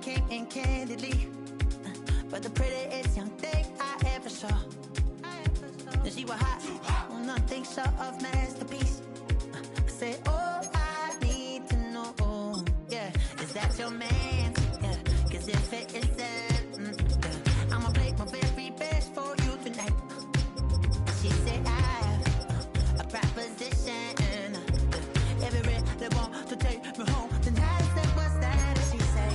communicating candidly, but the prettiest young thing I ever saw. And she was hot, well, nothing short of masterpiece. I said, oh, I need to know, yeah, is that your man? Yeah, cause if it isn't, yeah, I'ma play my very best for you tonight. She said, I have a proposition. If you really want to take me home, then I said, what's that? And she said,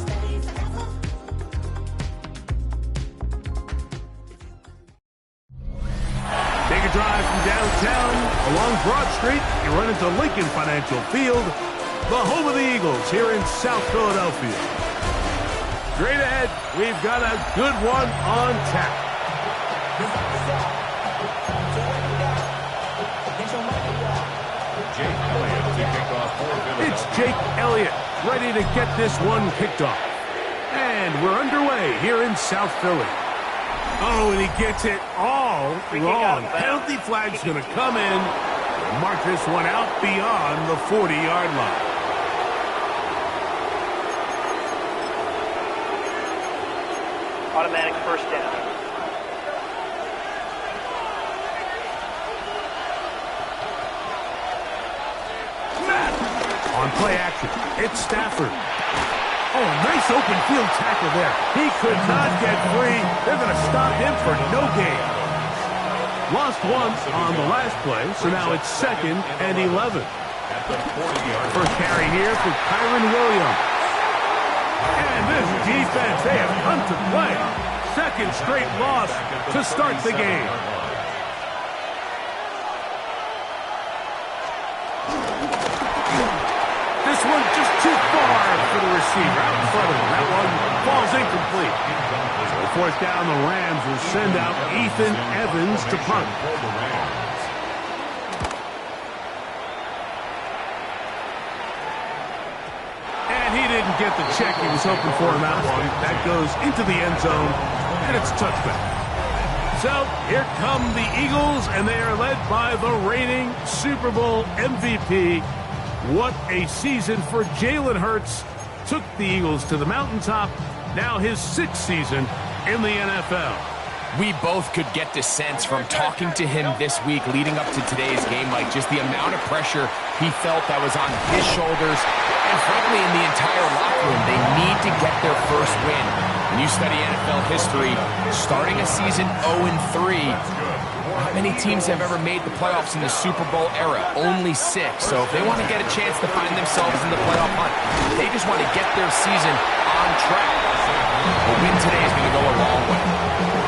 stay forever. Take a drive from downtown along Broad Street. You run into Lincoln Financial Field, the home of the Eagles here in South Philadelphia. Straight ahead, we've got a good one on tap. It's Jake Elliott ready to get this one kicked off. And we're underway here in South Philly. Oh, and he gets it all wrong. Penalty flag's going to come in and mark this one out beyond the 40-yard line. Automatic first down. On play action, it's Stafford. Oh, nice open field tackle there. He could not get free. They're going to stop him for no gain. Lost once on the last play, so now it's 2nd and 11. First carry here for Kyron Williams. And this defense, they have come to play. Second straight loss to start the game. This one just too far for the receiver out in front of him. That one falls incomplete. So fourth down, the Rams will send out Ethan Evans to punt. And he didn't get the check he was hoping for in that one. That goes into the end zone, and it's touchback. So here come the Eagles, and they are led by the reigning Super Bowl MVP. What a season for Jalen Hurts. Took the Eagles to the mountaintop. Now his 6th season in the NFL. We both could get the sense from talking to him this week leading up to today's game, like just the amount of pressure he felt that was on his shoulders and frankly in the entire locker room. They need to get their first win. When you study NFL history, starting a season 0-3, how many teams have ever made the playoffs in the Super Bowl era? Only 6. So if they want to get a chance to find themselves in the playoff hunt, they just want to get their season on track. A win today is going to go a long way.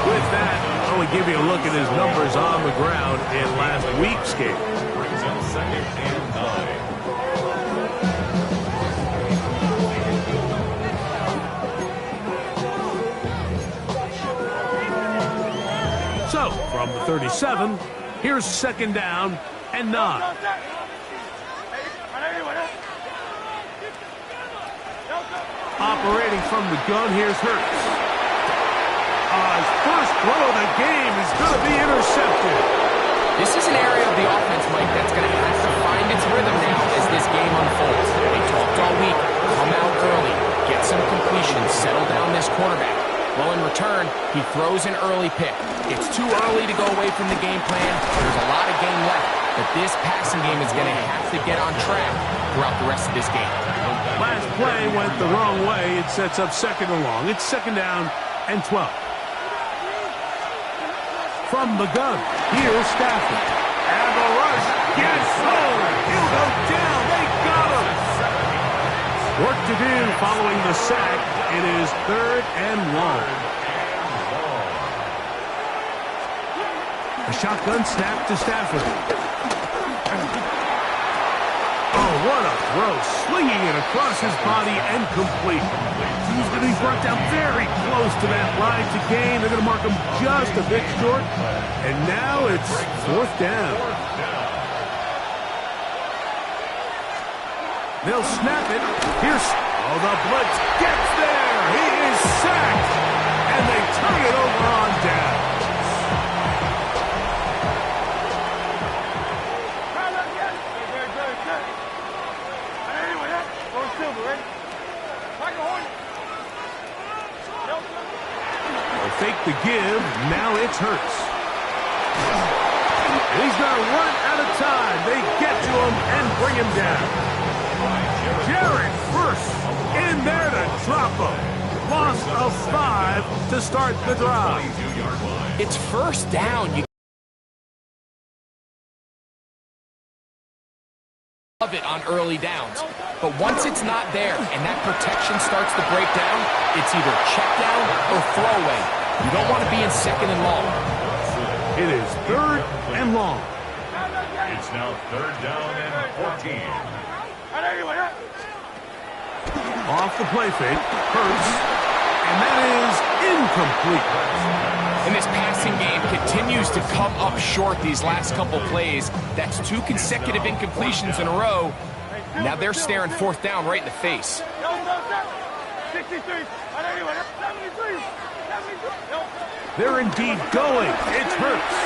With that, I will give you a look at his numbers on the ground in last week's game. Brings up 2nd and 9. So, from the 37, here's 2nd down and 9. Operating from the gun, here's Hurts. His first throw of the game is going to be intercepted. This is an area of the offense, Mike, that's going to have to find its rhythm now as this game unfolds. They talked all week, come out early, get some completions, settle down this quarterback. Well, in return, he throws an early pick. It's too early to go away from the game plan. There's a lot of game left, but this passing game is going to have to get on track throughout the rest of this game. Last play went the wrong way. It sets up 2nd and long. It's 2nd down and 12. From the gun, here's Stafford. And the rush gets home. He'll go down. They got him. Work to do following the sack. It is 3rd and long. A shotgun snap to Stafford. Oh, what a throw. Slinging it across his body and complete. He's going to be brought down very close to that line to gain. They're going to mark him just a bit short. And now it's 4th down. They'll snap it. Here's... Oh, the blitz gets there. He is sacked. And they turn it over on down. fake the give. Now it's Hurts. And he's going to run out of time. They get to him and bring him down. Jared first in there to drop him. Loss of 5 to start the drive. It's first down. You love it on early downs. But once it's not there and that protection starts to break down, it's either check down or throwaway. You don't want to be in second and long. It is third and long. It's now third down and 14. Off the play fake, Hurts, and that is incomplete. And this passing game continues to come up short these last couple plays. That's 2 consecutive incompletions in a row. Now they're staring fourth down right in the face. They're indeed going. It's Hurts.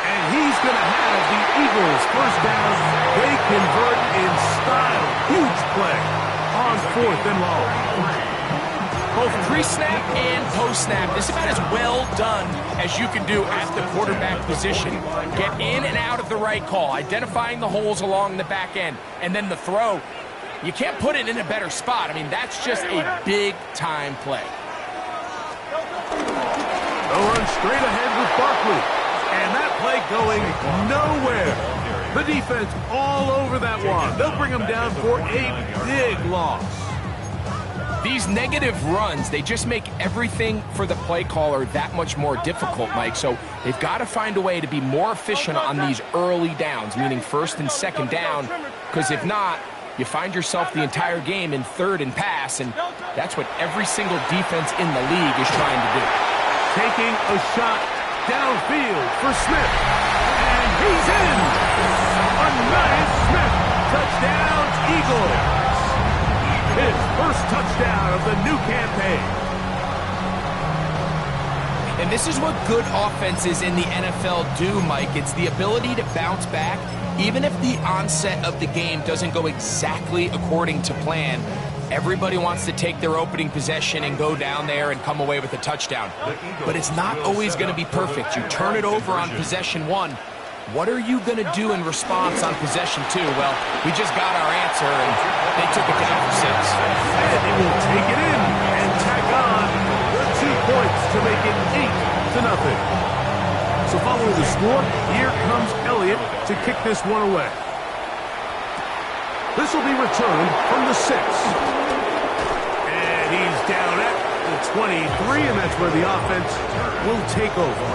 And he's going to have the Eagles first down. They convert in style. Huge play on fourth and long. Both pre-snap and post-snap, this is about as well done as you can do at the quarterback position. Get in and out of the right call, identifying the holes along the back end, and then the throw. You can't put it in a better spot. I mean, that's just a big-time play. They'll run straight ahead with Barkley. And that play going nowhere. The defense all over that one. They'll bring them down for a big loss. These negative runs, they just make everything for the play caller that much more difficult, Mike. So they've got to find a way to be more efficient on these early downs, meaning first and second down, because if not, you find yourself the entire game in third and pass, and that's what every single defense in the league is trying to do. Taking a shot downfield for Smith, and he's in! Another Smith! Touchdown, Eagles! His first touchdown of the new campaign. And this is what good offenses in the NFL do, Mike. It's the ability to bounce back, even if the onset of the game doesn't go exactly according to plan. Everybody wants to take their opening possession and go down there and come away with a touchdown. But it's not always going to be perfect. You turn it over on possession 1. What are you going to do in response on possession 2? Well, we just got our answer, and they took it down for 6. And he will take it in and tack on the 2 points to make it 8-0. So following the score, here comes Elliott to kick this one away. This will be returned from the 6. And he's down at the 23, and that's where the offense will take over.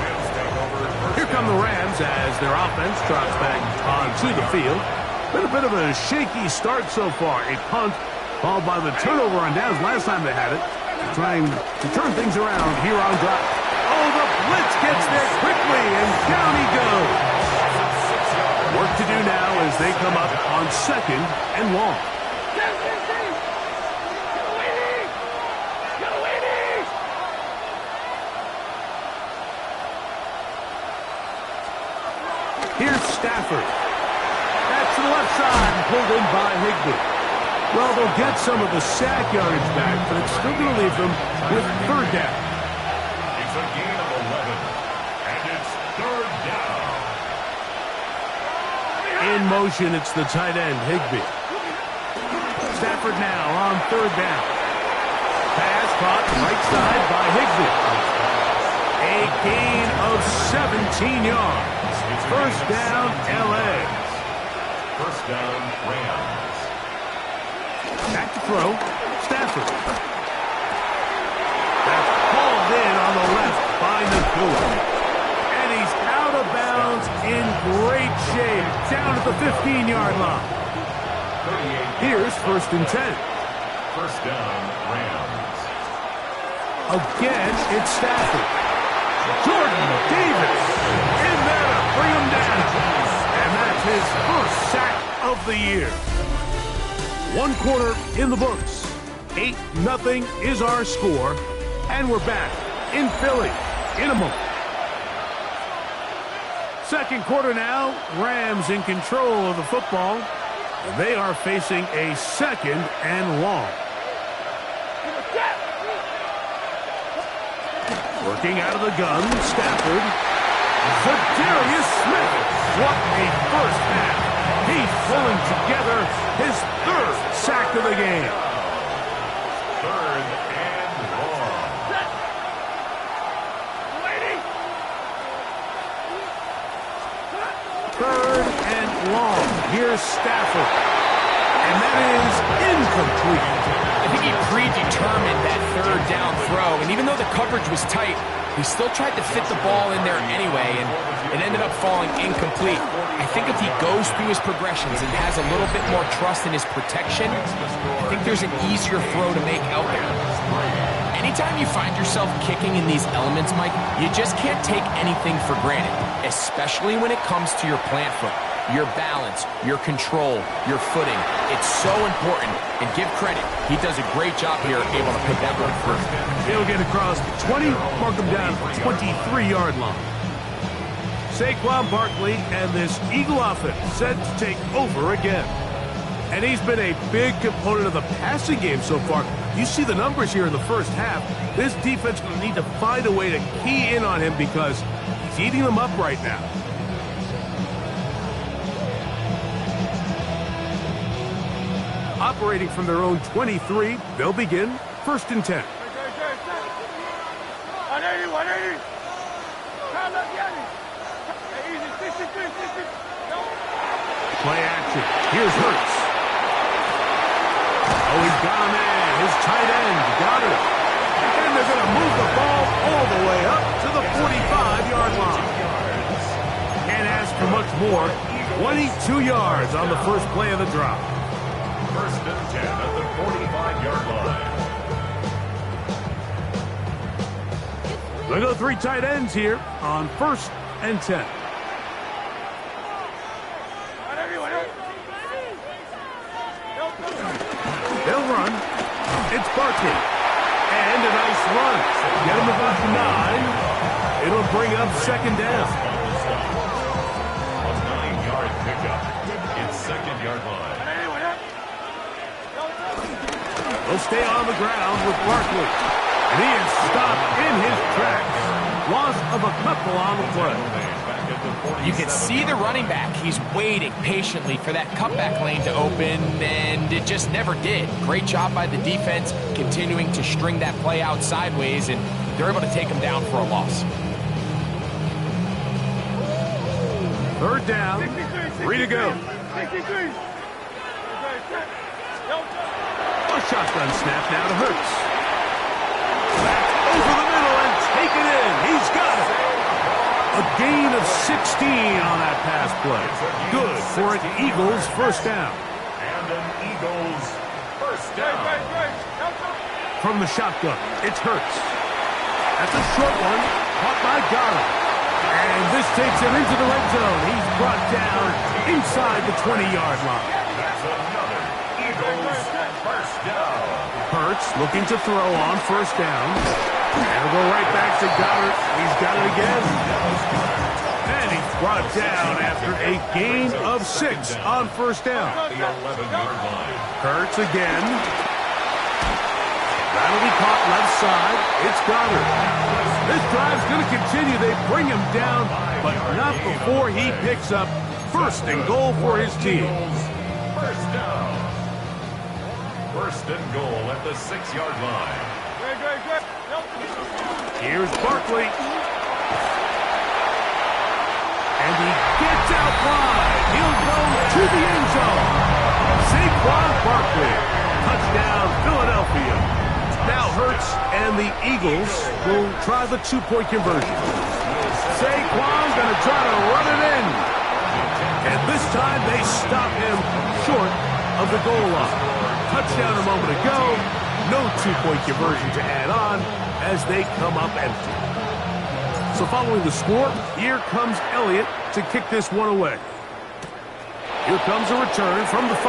Here come the Rams as their offense trots back onto the field. Been a bit of a shaky start so far. A punt followed by the turnover on downs last time they had it. Trying to turn things around here on drive. Oh, the blitz gets there quickly, and down he goes. Work to do now as they come up on second and long. Here's Stafford. That's to the left side, pulled in by Higbee. Well, they'll get some of the sack yardage back, but it's still going to leave them with third down. It's a gain of 11, and it's third down. In motion, it's the tight end, Higbee. Stafford now on third down. Pass caught right side by Higbee. A gain of 17 yards. First down, L.A. First down, Rams. Back to throw, Stafford. That's hauled in on the left by Nakua. And he's out of bounds in great shape, down at the 15-yard line. Here's first and 10. First down, Rams. Again, it's Stafford. Jordan Davis in there to bring him down. And that's his first sack of the year. 1 quarter in the books. 8-0 is our score. And we're back in Philly in a moment. Second quarter now. Rams in control of the football. They are facing a second and long. Working out of the gun, Stafford. Zadarius Smith. What a first half. He's pulling together his third sack of the game. Third and long. Third and long. Here's Stafford. And that is incomplete. I think he predetermined that third down throw, and even though the coverage was tight, he still tried to fit the ball in there anyway, and it ended up falling incomplete. I think if he goes through his progressions and has a little bit more trust in his protection, I think there's an easier throw to make out there. Anytime you find yourself kicking in these elements, Mike, you just can't take anything for granted, especially when it comes to your plant foot, your balance, your control, your footing. It's so important, and give credit. He does a great job here, able to pick that one through. He'll get across the 20, mark him down at the 23-yard line. Saquon Barkley and this Eagle offense set to take over again. And he's been a big component of the passing game so far. You see the numbers here in the first half. This defense will need to find a way to key in on him because he's eating them up right now. Operating from their own 23, they'll begin 1st and 10. Play action. Here's Hurts. Oh, he's got a man. His tight end got it. And they're going to move the ball all the way up to the 45-yard line. Can't ask for much more. 22 yards on the first play of the drop. 1st and 10 at the 45-yard line. They go 3 tight ends here on 1st and 10. They'll run. It's Barkley. And a nice run. Get him about 9. It'll bring up 2nd down. A 9-yard pickup. It's 2nd-yard line. They'll stay on the ground with Barkley. And he is stopped in his tracks. Loss of a couple on the play. You can see the running back. He's waiting patiently for that cutback lane to open, and it just never did. Great job by the defense, continuing to string that play out sideways, and they're able to take him down for a loss. 3rd down, 3 to go. A shotgun snap now to Hurts. Back over the middle and take it in. He's got it. A gain of 16 on that pass play. Good for an Eagles 1st down. And an Eagles 1st down. From the shotgun, it's Hurts. That's a short one, caught by Goddard. And this takes him into the red zone. He's brought down inside the 20-yard line. That's another Eagles 1st down. Hurts looking to throw on 1st down. And it'll go right back to Goddard. He's got it again. And he's brought down after a gain of 6 on 1st down. The 11-yard line. Hurts again. That'll be caught left side. It's Goddard. This drive's going to continue. They bring him down, but not before he picks up 1st and goal for his team. 1st down. 1st and goal at the 6-yard line. Here's Barkley. And he gets out wide. He'll go to the end zone. Saquon Barkley. Touchdown, Philadelphia. Now Hurts and the Eagles will try the 2-point conversion. Saquon going to try to run it in. And this time they stop him short of the goal line. Touchdown a moment ago. No 2-point conversion to add on as they come up empty. So following the score, here comes Elliott to kick this one away. Here comes a return from the 5.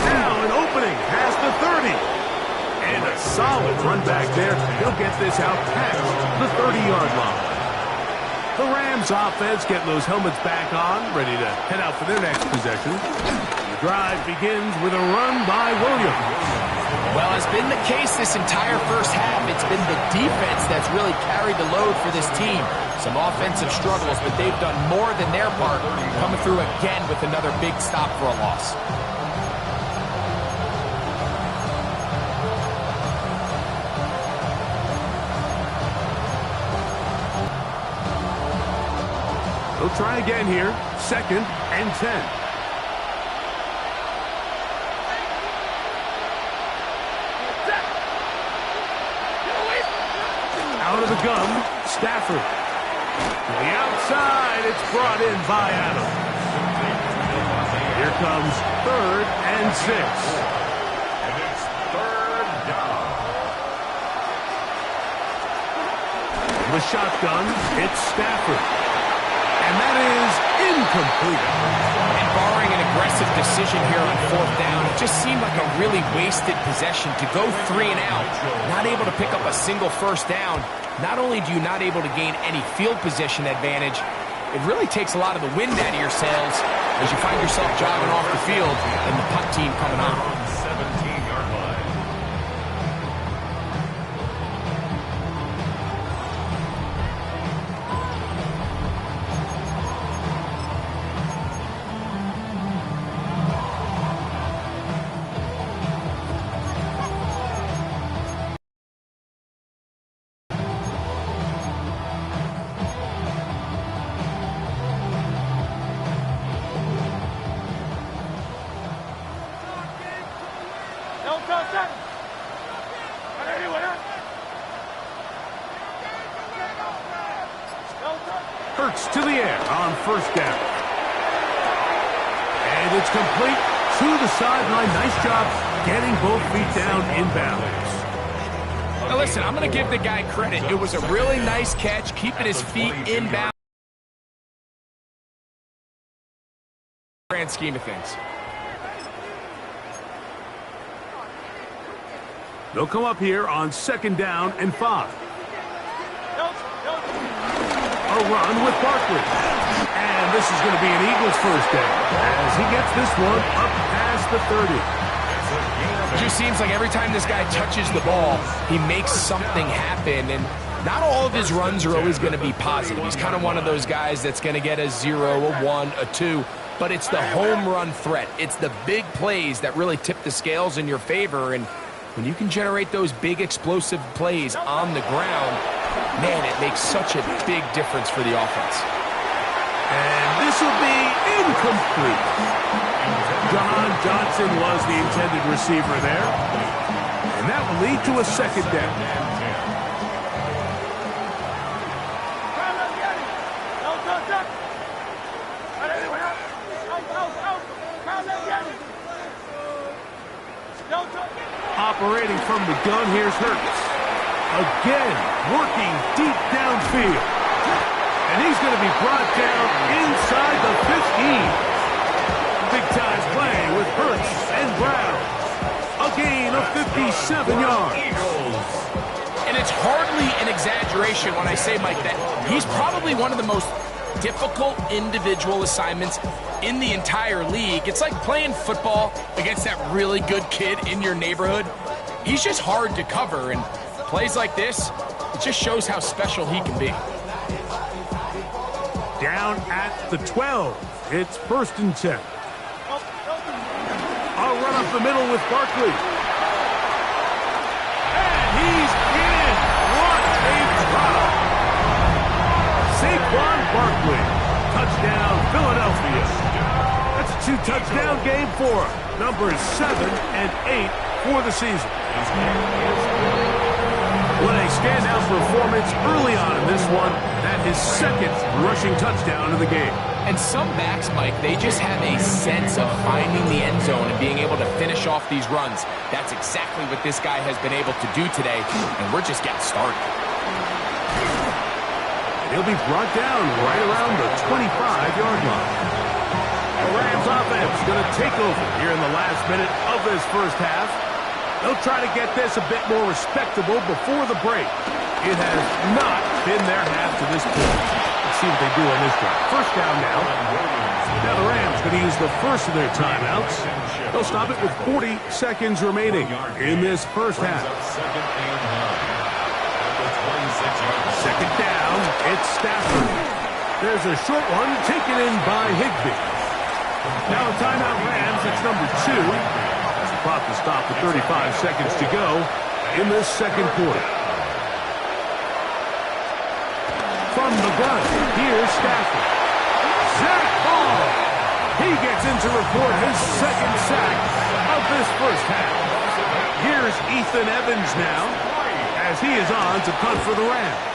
Now an opening past the 30. And a solid run back there. He'll get this out past the 30-yard line. The Rams offense getting those helmets back on, ready to head out for their next possession. The drive begins with a run by Williams. Well, it's been the case this entire first half. It's been the defense that's really carried the load for this team. Some offensive struggles, but they've done more than their part, coming through again with another big stop for a loss. They'll try again here. 2nd and 10. Out of the gun, Stafford. To the outside, it's brought in by Adams. Here comes 3rd and 6. And it's 3rd down. The shotgun, it's Stafford. And that is incomplete. And barring an aggressive decision here on 4th down, it just seemed like a really wasted possession to go 3 and out. Not able to pick up a single 1st down. Not only do you not able to gain any field position advantage, it really takes a lot of the wind out of your sails as you find yourself jogging off the field and the punt team coming on. 17-yard line. Hurts to the air on 1st down. And it's complete to the sideline. Nice job getting both feet down in bounds. Now listen, I'm going to give the guy credit. It was a really nice catch, keeping his feet in bounds. Grand scheme of things. They'll come up here on 2nd down and 5. A run with Barkley. And this is going to be an Eagles 1st down as he gets this one up past the 30. It just seems like every time this guy touches the ball, he makes something happen. And not all of his runs are always going to be positive. He's kind of one of those guys that's going to get a 0, a 1, a 2. But it's the home run threat. It's the big plays that really tip the scales in your favor. And when you can generate those big explosive plays on the ground, man, it makes such a big difference for the offense. And this will be incomplete. John Johnson was the intended receiver there. And that will lead to a 2nd down. Operating from the gun, here's Hurts. Again, working deep downfield. And he's going to be brought down inside the 15. Big-time play with Hurts and Brown. A gain of 57 yards. And it's hardly an exaggeration when I say, Mike, that he's probably one of the most difficult individual assignments in the entire league. It's like playing football against that really good kid in your neighborhood. He's just hard to cover, and plays like this, it just shows how special he can be. Down at the 12. It's 1st and 10. I'll run up the middle with Barkley. And he's in. What a drop. Saquon Barkley. Touchdown, Philadelphia. That's a 2-touchdown game for him. Numbers 7 and 8 for the season. What a standout performance early on in this one. That his 2nd rushing touchdown of the game. And some backs, Mike, they just have a sense of finding the end zone and being able to finish off these runs. That's exactly what this guy has been able to do today, and we're just getting started. He'll be brought down right around the 25-yard line. The Rams offense going to take over here in the last minute of this first half. They'll try to get this a bit more respectable before the break. It has not been their half to this point. Let's see what they do on this drive. 1st down now. Now the Rams going to use the first of their timeouts. They'll stop it with 40 seconds remaining in this first half. Second down, it's Stafford. There's a short one taken in by Higbee. Now a timeout Rams, it's number 2. As the clock is stopped with 35 seconds to go in this second quarter. From the gun, here's Stafford. Zach Ball. He gets in to report his second sack of this first half. Here's Ethan Evans now, as he is on to punt for the Rams.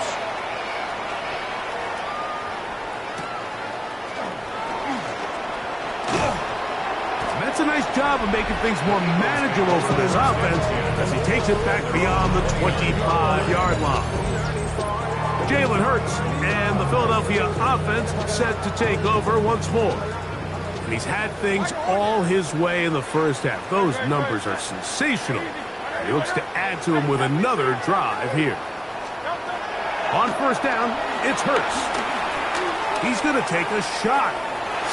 That's a nice job of making things more manageable for this offense as he takes it back beyond the 25-yard line. Jalen Hurts and the Philadelphia offense set to take over once more. And he's had things all his way in the first half. Those numbers are sensational. And he looks to add to them with another drive here. On first down, it's Hurts. He's going to take a shot.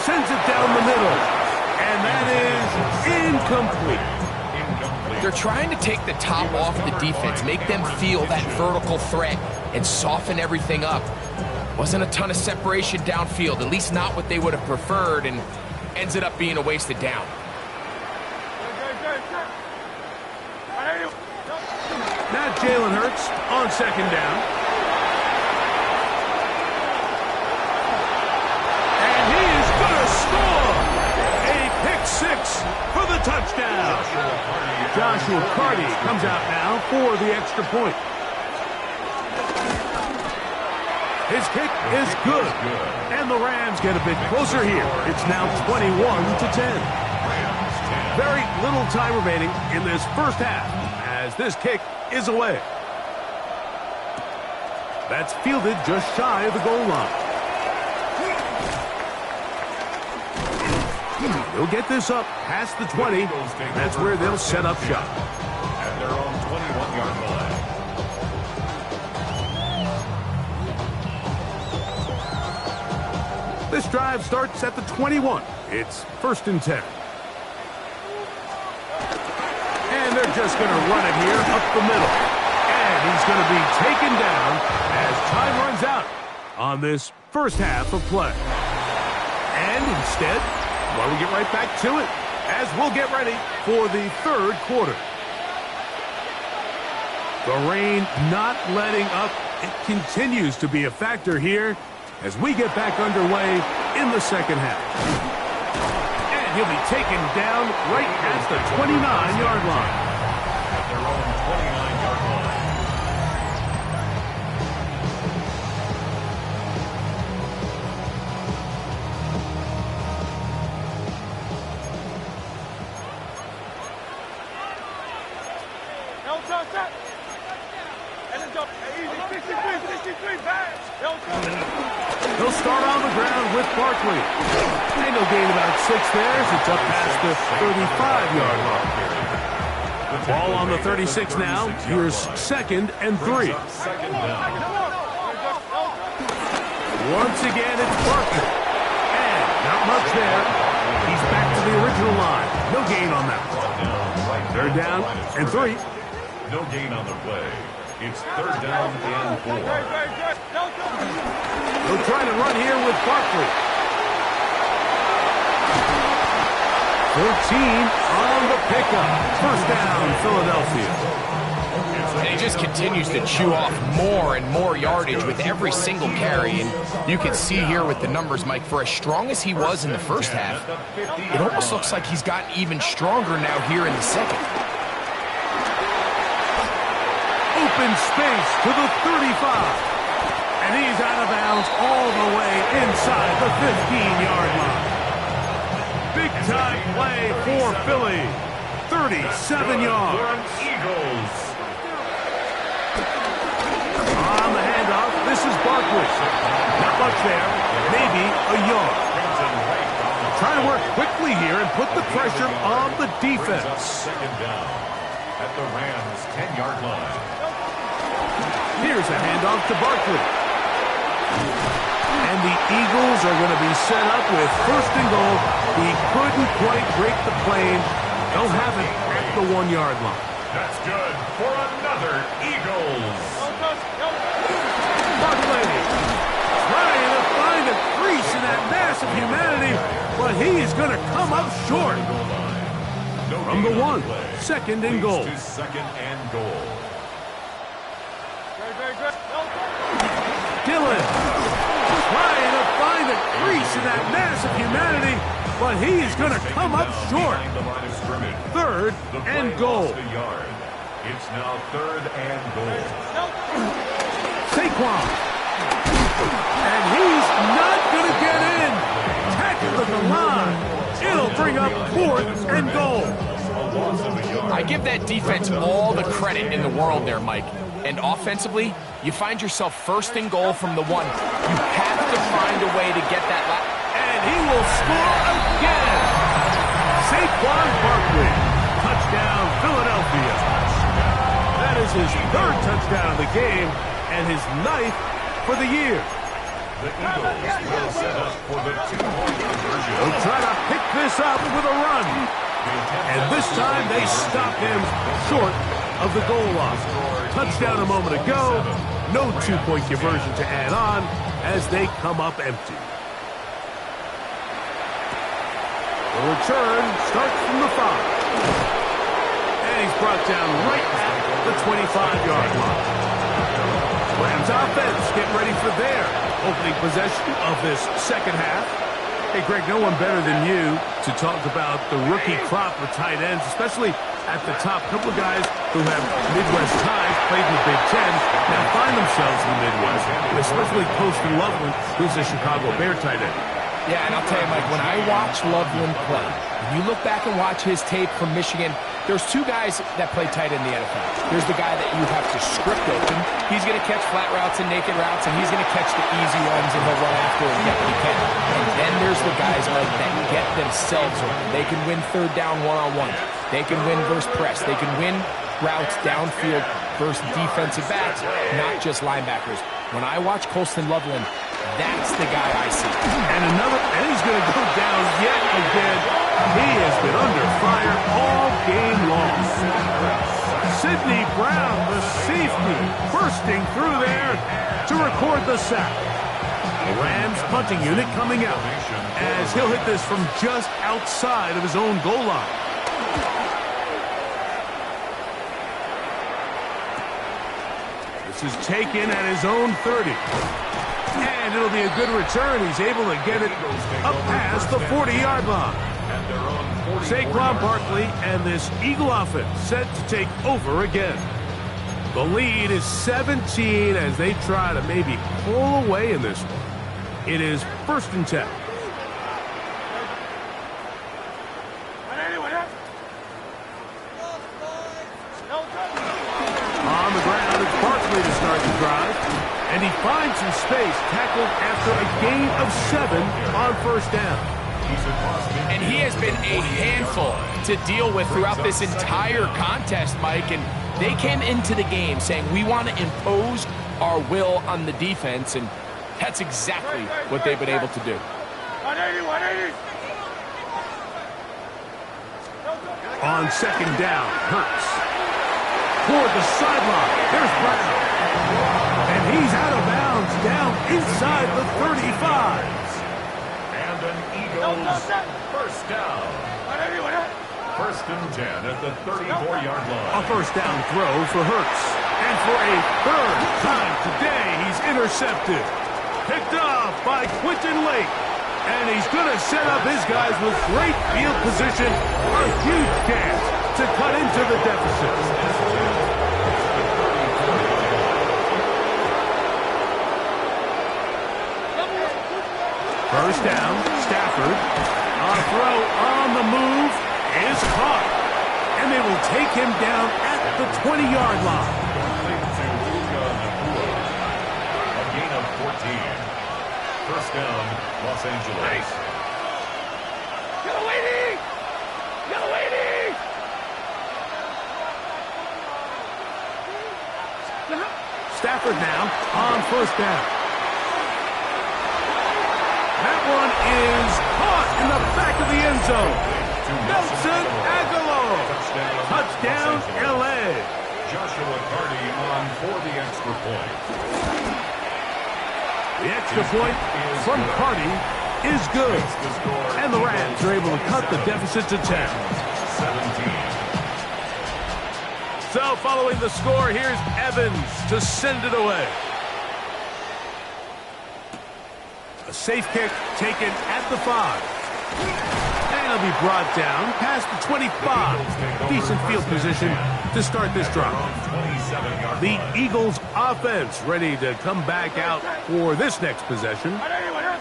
Sends it down the middle. And that is incomplete. They're trying to take the top off the defense, make them feel that vertical threat, and soften everything up. Wasn't a ton of separation downfield, at least not what they would have preferred, and ends it up being a wasted down. Now Jalen Hurts on second down. And he is going to score! A pick six for the touchdown. Joshua Carty comes out now for the extra point. His kick is good. And the Rams get a bit closer here. It's now 21-10. Very little time remaining in this first half as this kick is away. That's fielded just shy of the goal line. They'll get this up past the 20. That's where they'll set up shop. At their own 21-yard line. This drive starts at the 21. It's 1st and 10. And they're just going to run it here up the middle. And he's going to be taken down as time runs out on this first half of play. And instead, well, we get right back to it as we'll get ready for the third quarter. The rain not letting up. It continues to be a factor here as we get back underway in the second half. And he'll be taken down right at the 29-yard line. At their own 29-yard line. They'll start on the ground with Barkley. And they'll gain about 6 there as it's up past the 35-yard line. Ball on the 36 now. Here's 2nd and 3. Once again, it's Barkley. And not much there. He's back to the original line. No gain on that. 3rd down and 3. No gain on the play. It's 3rd down and 4. They'll try to run here with Barkley. 14 on the pickup. 1st down, Philadelphia. And he just continues to chew off more and more yardage with every single carry. And you can see here with the numbers, Mike, for as strong as he was in the first half, it almost looks like he's gotten even stronger now here in the second. Open space to the 35. And he's out of bounds all the way inside the 15-yard line. Big-time play for Philly. 37 yards. Eagles. On the handoff, this is Barkley. Not much there. Maybe a yard. Trying to work quickly here and put the pressure on the defense. 2nd down at the Rams' 10-yard line. Here's a handoff to Barkley. And the Eagles are going to be set up with first and goal. He couldn't quite break the plane. They'll have it at the 1-yard line. That's good for another Eagles. Barkley trying to find a crease in that mass of humanity, but he is going to come up short. From the 1, second and goal. Second and goal. Dillon trying to find a crease in that mass of humanity, but he is going to come up short. Third and goal. It's now third and goal. Saquon. And he's not going to get in. Tackled at the line. It'll bring up fourth and goal. I give that defense all the credit in the world there, Mike. And offensively, you find yourself first and goal from the 1. You have to find a way to get that and he will score again. Saquon Barkley. Touchdown, Philadelphia. That is his 3rd touchdown of the game and his 9th for the year. The Eagles will set up for the 2-point conversion. They'll try to pick this up with a run. And this time they stop him short of the goal line. Touchdown a moment ago. No 2-point conversion to add on as they come up empty. The return starts from the 5. And he's brought down right at the 25-yard line. Rams offense getting ready for their opening possession of this second half. Hey, Greg, no one better than you to talk about the rookie crop of tight ends, especially at the top. A couple of guys who have Midwest ties, played in the Big Ten, now find themselves in the Midwest, especially Colston Loveland, who's a Chicago Bear tight end. Yeah, and I'll tell you, Mike, when I watch Loveland play, when you look back and watch his tape from Michigan, there's 2 guys that play tight in the NFL. There's the guy that you have to script open. He's going to catch flat routes and naked routes, and he's going to catch the easy ones, and he'll run after and get what he can. And then there's the guys, Mike, that get themselves open. They can win third down one-on-one. They can win versus press. They can win routes downfield versus defensive backs, not just linebackers. When I watch Colston Loveland, that's the guy I see. And he's going to go down yet again. He has been under fire all game long. Sidney Brown, the safety, bursting through there to record the sack. The Rams punting unit coming out as he'll hit this from just outside of his own goal line. This is taken at his own 30. And it'll be a good return. He's able to get it up past the 40-yard line. Saquon Barkley and this Eagle offense set to take over again. The lead is 17 as they try to maybe pull away in this one. It is first and 10. On the ground, it's Barkley to start the drive. And he finds some space, tackled after a gain of 7 on first down. And he has been a handful to deal with throughout this entire contest, Mike. And they came into the game saying, we want to impose our will on the defense. And that's exactly what they've been able to do. 180. On second down, Hurts. Toward the sideline, there's Brown. And he's out of bounds, down inside the 35. And an Eagles first down. First and 10 at the 34-yard line. A first down throw for Hurts. And for a 3rd time today, he's intercepted. Picked off by Quentin Lake. And he's going to set up his guys with great field position. A huge chance to cut into the deficit. First down, Stafford. A throw on the move is caught. And they will take him down at the 20-yard line. A gain of 14. First down, Los Angeles. Stafford now on first down. one is caught in the back of the end zone. Nelson Aguilar. Touchdown, LA. Joshua Carty on for the extra point. The extra point from Carty is good. And the Rams are able to cut the deficit to 10. 17. So following the score, here's Evans to send it away. A safe kick taken at the 5. And it'll be brought down past the 25. Decent field position to start this drive. The Eagles offense ready to come back out for this next possession.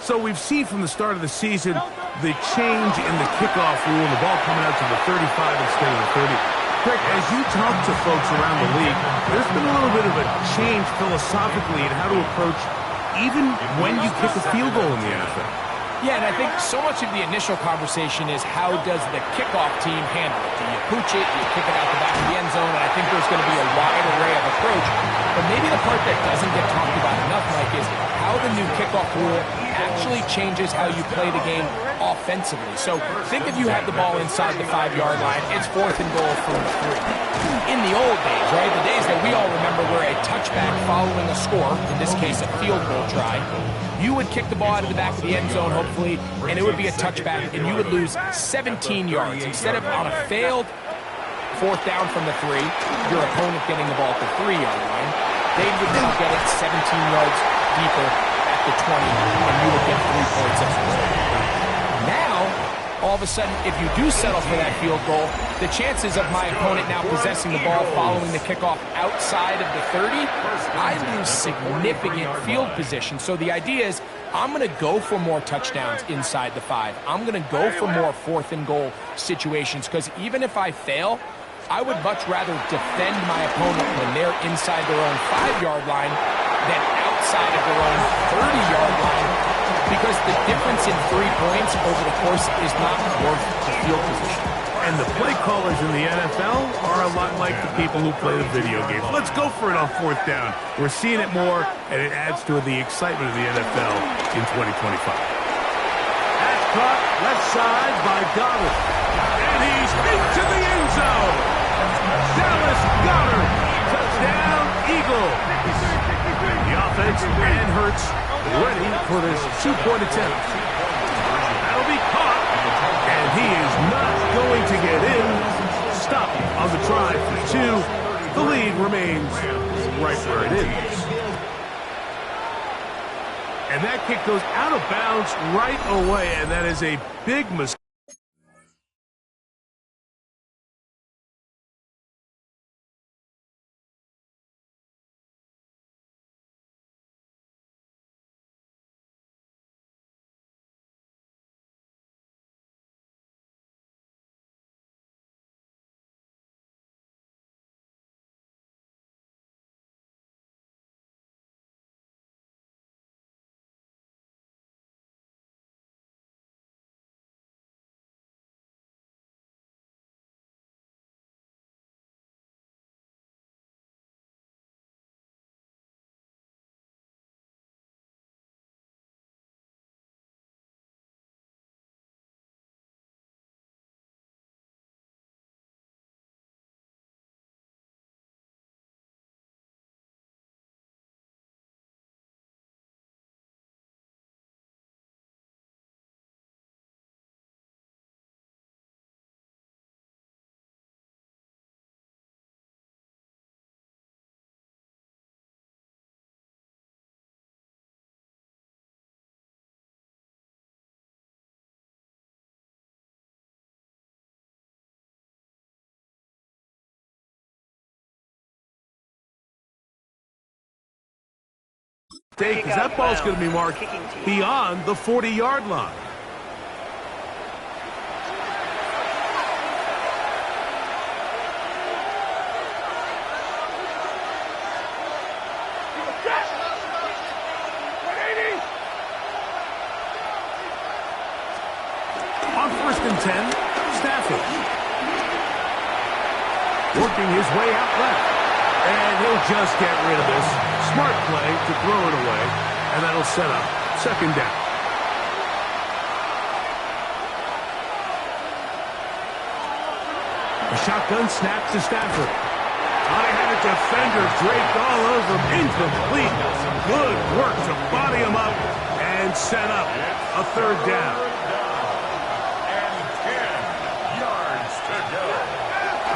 So we've seen from the start of the season the change in the kickoff rule, the ball coming out to the 35 instead of the 30. Greg, as you talk to folks around the league, there's been a little bit of a change philosophically in how to approach even when you kick a field goal in the NFL. Yeah, and I think so much of the initial conversation is how does the kickoff team handle it? Do you pooch it? Do you kick it out the back of the end zone? And I think there's going to be a wide array of approach. But maybe the part that doesn't get talked about enough, Mike, is how the new kickoff rule actually changes how you play the game offensively. So think if you have the ball inside the 5-yard line, it's 4th and goal from the 3. In the old days, right, the days that we all remember were a touchback following a score, in this case a field goal try, you would kick the ball out of the back of the end zone, hopefully, and it would be a touchback, and you would lose 17 yards. Instead of on a failed 4th down from the 3, your opponent getting the ball at the 3-yard line, they would then get it 17 yards deeper at the 20, and you would get 3 points as well. Now, all of a sudden, if you do settle for that field goal, the chances of my opponent now possessing the ball following the kickoff outside of the 30, I lose significant field position. So the idea is I'm going to go for more touchdowns inside the 5. I'm going to go for more 4th and goal situations because even if I fail, I would much rather defend my opponent when they're inside their own 5-yard line than outside of their own 30-yard line, because the difference in 3 points over the course is not worth the field position. And the play callers in the NFL are a lot like the people who play the video games. Let's go for it on 4th down. We're seeing it more, and it adds to the excitement of the NFL in 2025. That's caught left side by Goddard. And he's into the end zone. Dallas Goddard. Touchdown, Eagle. The offense and Hurts ready for this 2-point attempt. That'll be caught, and he is not going to get in. Stop on the try for 2. The lead remains right where it is. And that kick goes out of bounds right away, and that is a big mistake. Because that ball's going to be marked beyond the 40-yard line. On 1st and 10, Stafford. Working his way out left. And he'll just get rid of this. Smart play to throw it away, and that'll set up 2nd down. shotgun snap to Stafford. I had a defender draped all over him. Incomplete. Good work to body him up and set up a third down. And 10 yards to go.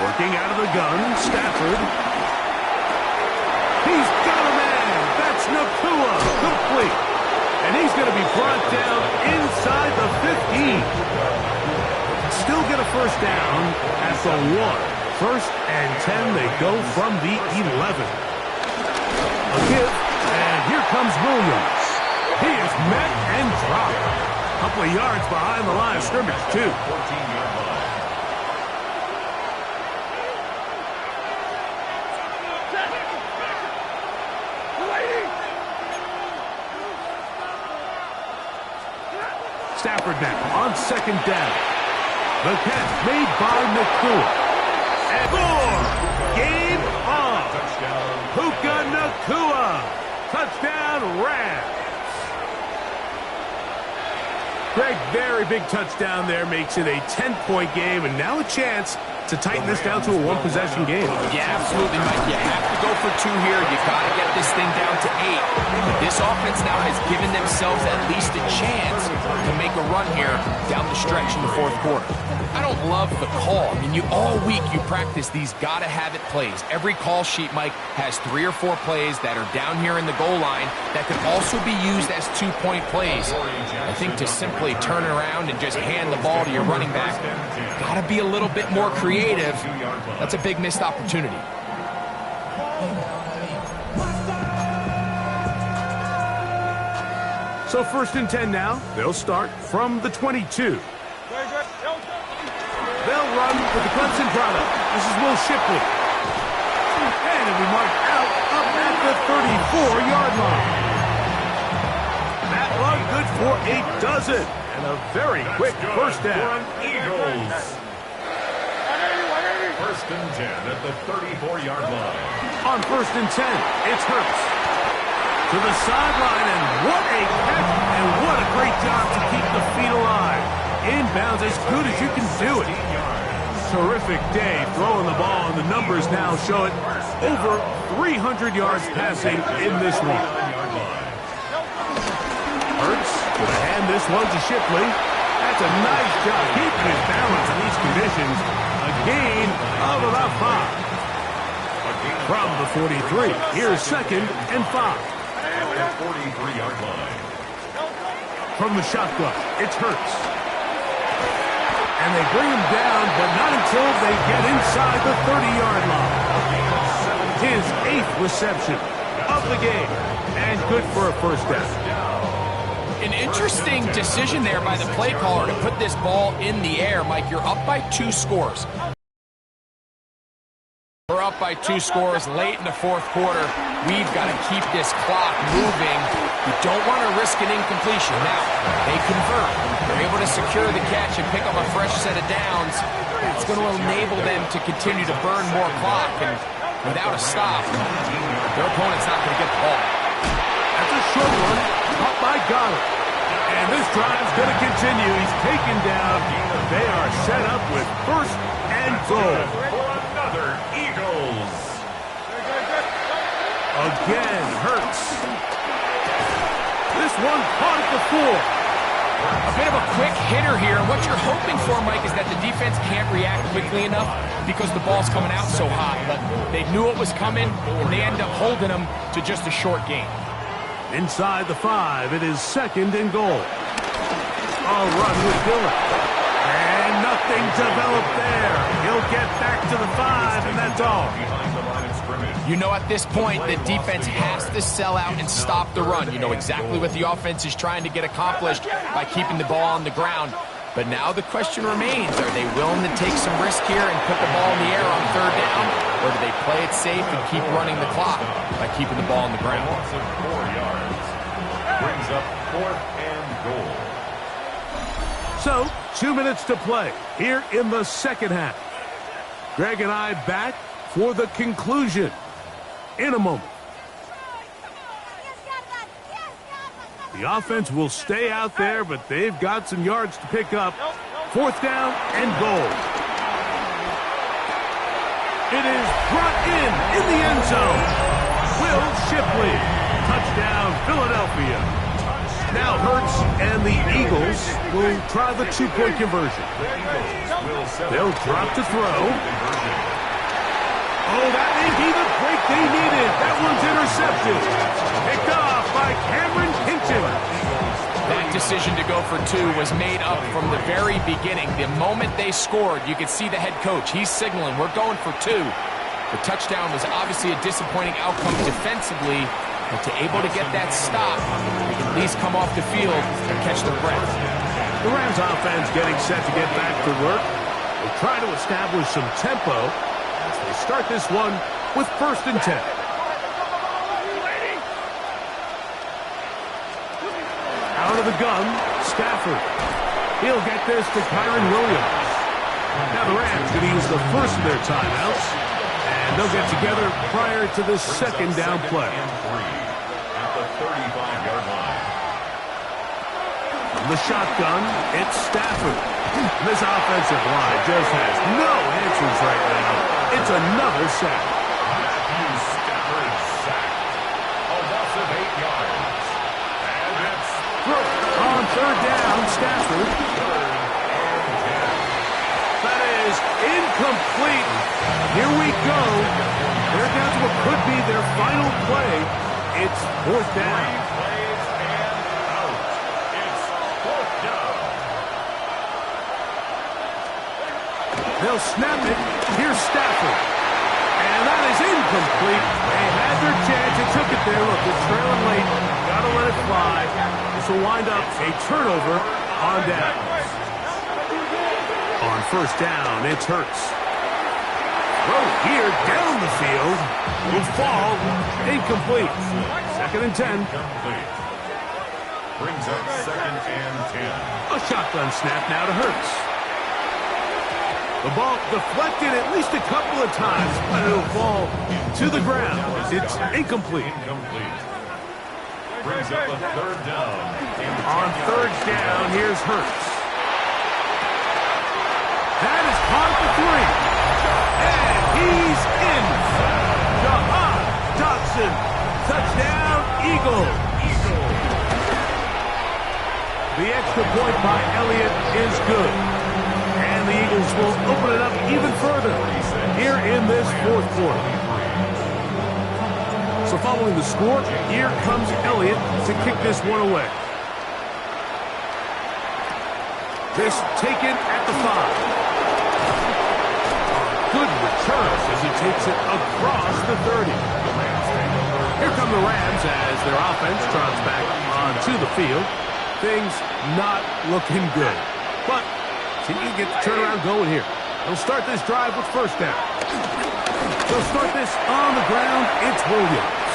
Working out of the gun, Stafford. He's got a man. That's Nakua. Complete. And he's going to be brought down inside the 15. Still get a first down at the 1. First and 10, they go from the 11. A give, and here comes Williams. He is met and dropped. A couple of yards behind the line of scrimmage, too. 14-yard line. Stafford now on second down. The catch made by Nakua. And more! Game on! Touchdown. Puka Nakua! Touchdown, Rams! Greg, very big touchdown there, makes it a 10-point game, and now a chance to tighten this down to a one-possession game. Yeah, absolutely, Mike. You have to go for 2 here. You got to get this thing down to 8. But this offense now has given themselves at least a chance to make a run here down the stretch in the fourth quarter. I don't love the call. I mean, all week you practice these gotta-have-it plays. Every call sheet, Mike, has 3 or 4 plays that are down here in the goal line that could also be used as 2-point plays. I think to simply turn around and just hand the ball to your running back, gotta be a little bit more creative. That's a big missed opportunity. So first and 10 now. They'll start from the 22. They'll run with the Clemson product. This is Will Shipley. And it'll be marked out up at the 34-yard line. That run good for a dozen. And a very quick first down. Eagles. First and 10 at the 34-yard line. On first and 10, it's Hurts. To the sideline, and what a catch, and what a great job to keep the feet alive. Inbounds as good as you can do it. Terrific day throwing the ball, and the numbers now show it. Over 300 yards passing in this one. Hurts going to hand this one to Shipley. That's a nice job keeping his balance in these conditions. A gain of about 5. From the 43, here's second and 5. 43-yard line. From the shotgun, it's Hurts. And they bring him down, but not until they get inside the 30-yard line. His 8th reception of the game, and good for a first down. An interesting decision there by the play caller to put this ball in the air. Mike, you're up by 2 scores. We're up by 2 scores late in the fourth quarter. We've got to keep this clock moving. You don't want to risk an incompletion. Now, they convert. They're able to secure the catch and pick up a fresh set of downs. That's going to enable them to continue to burn more clock. And without a stop, their opponent's not going to get the ball. That's a short one, caught by Goddard. And this drive's going to continue. He's taken down. They are set up with first and goal. Another Eagles. Again, Hurts. This one caught at the 4. A bit of a quick hitter here. What you're hoping for, Mike, is that the defense can't react quickly enough because the ball's coming out so hot. But they knew it was coming, and they end up holding them to just a short gain. Inside the 5, it is second and goal. A run with Dillon. And nothing developed there. He'll get back to the 5, and that's all. Behind the line of scrimmage. You know at this point the defense has to sell out and stop the run. You know exactly what the offense is trying to get accomplished by keeping the ball on the ground. But now the question remains, are they willing to take some risk here and put the ball in the air on third down? Or do they play it safe and keep running the clock by keeping the ball on the ground? Loss of 4 yards. Brings up 4th and goal. So, 2 minutes to play here in the second half. Greg and I back for the conclusion in a moment. The offense will stay out there, but they've got some yards to pick up. 4th down and goal. It is brought in the end zone. Will Shipley. Touchdown, Philadelphia. Now Hurts and the Eagles will try the two-point conversion. They'll drop to throw. Oh, that may be the break they needed. That one's intercepted. Picked off by Cameron Hinton. That decision to go for two was made up from the very beginning. The moment they scored, you could see the head coach. He's signaling, we're going for two. The touchdown was obviously a disappointing outcome defensively, but to able to get that stop, they can at least come off the field and catch their breath. The Rams offense getting set to get back to work. They try to establish some tempo as they start this one with 1st and 10. Out of the gun, Stafford. He'll get this to Kyron Williams. Now the Rams going to use the first of their timeouts, and they'll get together prior to the 2nd down play. At the 35-yard line. From the shotgun, it's Stafford. This offensive line just has no answers right now. It's another sack. Matthew Stafford sacked. A loss of 8 yards. And it's On 3rd down, Stafford. That is incomplete. Here we go. They're down to what could be their final play. It's 4th down. plays and out. It's 4th down. They'll snap it. Here's Stafford. And that is incomplete. They had their chance. They took it there. Look, it's trailing late. Got to let it fly. This will wind up a turnover on downs. On 1st down, it's Hurts. Throw here down the field. Will fall. Incomplete. 2nd and 10. Complete. Brings up 2nd and 10. A shotgun snap now to Hurts. The ball deflected at least a couple of times, but it'll fall to the ground. It's incomplete. Brings up a 3rd down. On 3rd down, here's Hurts. That is caught at the 3. And he's in. Jahan Dotson. Touchdown, Eagles. The extra point by Elliott is good. And the Eagles will open it up even further here in this 4th quarter. So following the score, here comes Elliott to kick this one away. This taken at the 5. Good return as he takes it across the 30. Here come the Rams as their offense trots back onto the field. Things not looking good. But see, you get the turnaround going here. They'll start this drive with 1st down. They'll start this on the ground. It's Williams.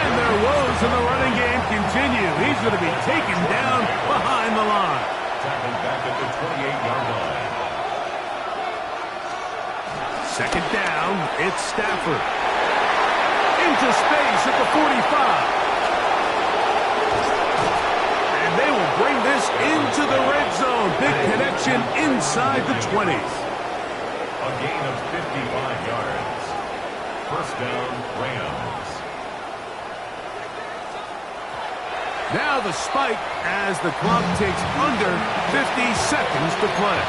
And their woes in the running game continue. He's going to be taken down behind the line. Tackled back at the 28-yard line. 2nd down, it's Stafford. Into space at the 45. And they will bring this into the red zone. Big connection inside the 20s. A gain of 55 yards. 1st down, Rams. Now the spike as the clock takes under 50 seconds to play.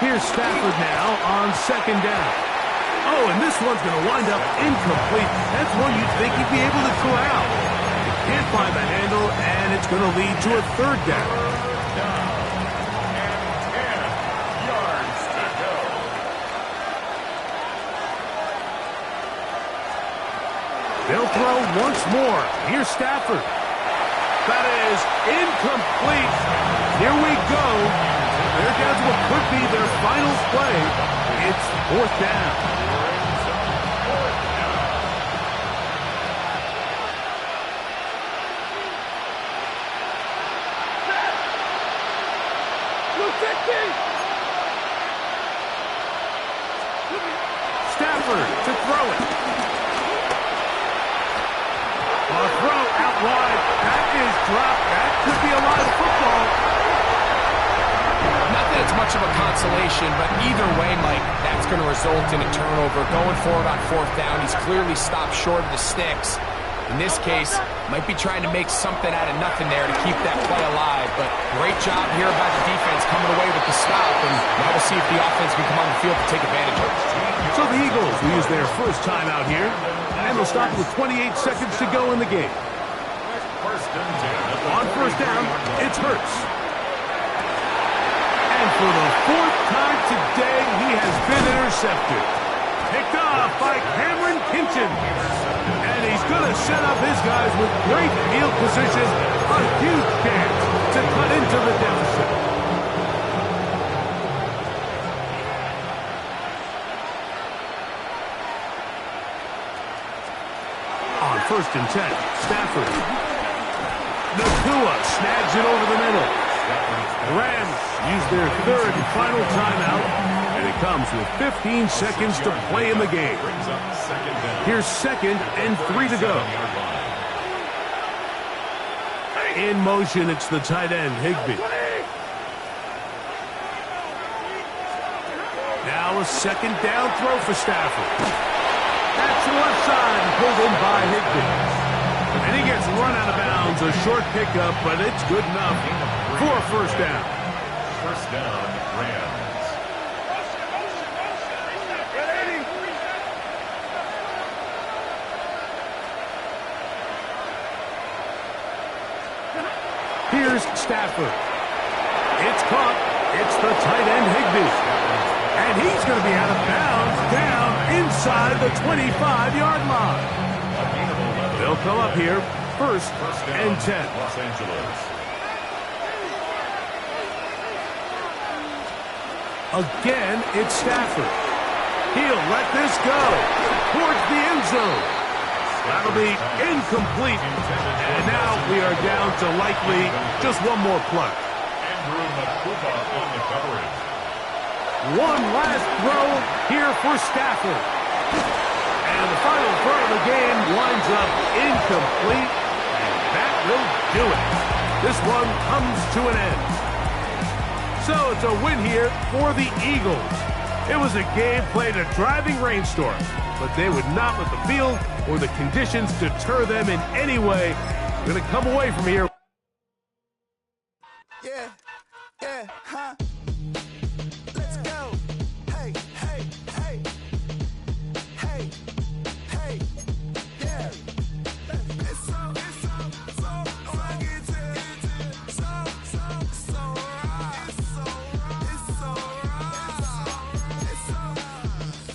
Here's Stafford now on 2nd down. Oh, and this one's going to wind up incomplete. That's one you'd think he'd be able to throw out. He can't find the handle, and it's going to lead to a 3rd down. And 10 yards to go. They'll throw once more. Here's Stafford. That is incomplete. Here we go. They're down to what could be their final play. It's 4th down. Stafford to throw it. A throw out wide. That is dropped. That could be a lot of football. Not that it's much of a consolation, but either way, Mike, that's going to result in a turnover. Going forward on 4th down, he's clearly stopped short of the sticks. In this case, might be trying to make something out of nothing there to keep that play alive. But great job here by the defense coming away with the stop. And now we'll see if the offense can come on the field to take advantage of it. So the Eagles will use their first time out here. And they'll stop with 28 seconds to go in the game. On 1st down, it's Hurts. And for the 4th time today, he has been intercepted. Picked off by Cameron Kinton. And he's going to set up his guys with great field position. A huge chance to cut into the deficit. On 1st and 10, Stafford. Nakua snags it over the middle. Rams use their 3rd and final timeout, and it comes with 15 seconds to play in the game. Here's 2nd and 3 to go. In motion, it's the tight end, Higbee. Now a 2nd down throw for Stafford. That's the left side, pulled in by Higbee. And he gets run out of bounds, a short pickup, but it's good enough for a 1st down. 1st down, Rams. Here's Stafford. It's caught. It's the tight end, Higbee. And he's going to be out of bounds down inside the 25-yard line. They'll come up here, 1st and 10. Los Angeles. Again, it's Stafford. He'll let this go towards the end zone. That'll be incomplete. And now we are down to likely just one more play. Andrew Makuba on the coverage. One last throw here for Stafford. And the final throw of the game winds up incomplete. And that will do it. This one comes to an end. So it's a win here for the Eagles. It was a game played in a driving rainstorm, but they would not let the field or the conditions deter them in any way. They're going to come away from here. Yeah, huh? Let's go. Hey, hey, hey. Hey, hey, yeah. It's so rugged. So right. It's so right. It's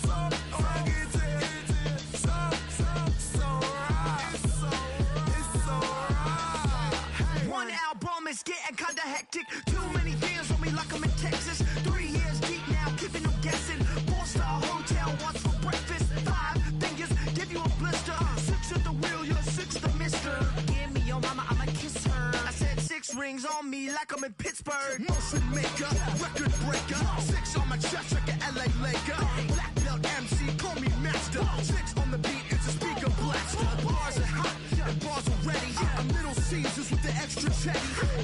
so rugged. It's so right. It's so right. One album is getting kinda hectic. Too many fans on me like I'm in Texas. 3 years deep now, keeping them guessing. 4-star hotel, what's for breakfast? 5 fingers, give you a blister. 6 at the wheel, you're 6 the mister. Give me your mama, I'ma kiss her. I said 6 rings on me like I'm in Pittsburgh. Motion maker, record breaker. 6 on my chest like an LA Laker. Black belt MC, call me master. 6 on the beat, it's a speaker blaster. Bars are hot, and bars are ready. I'm Little Caesars with the extra chatty.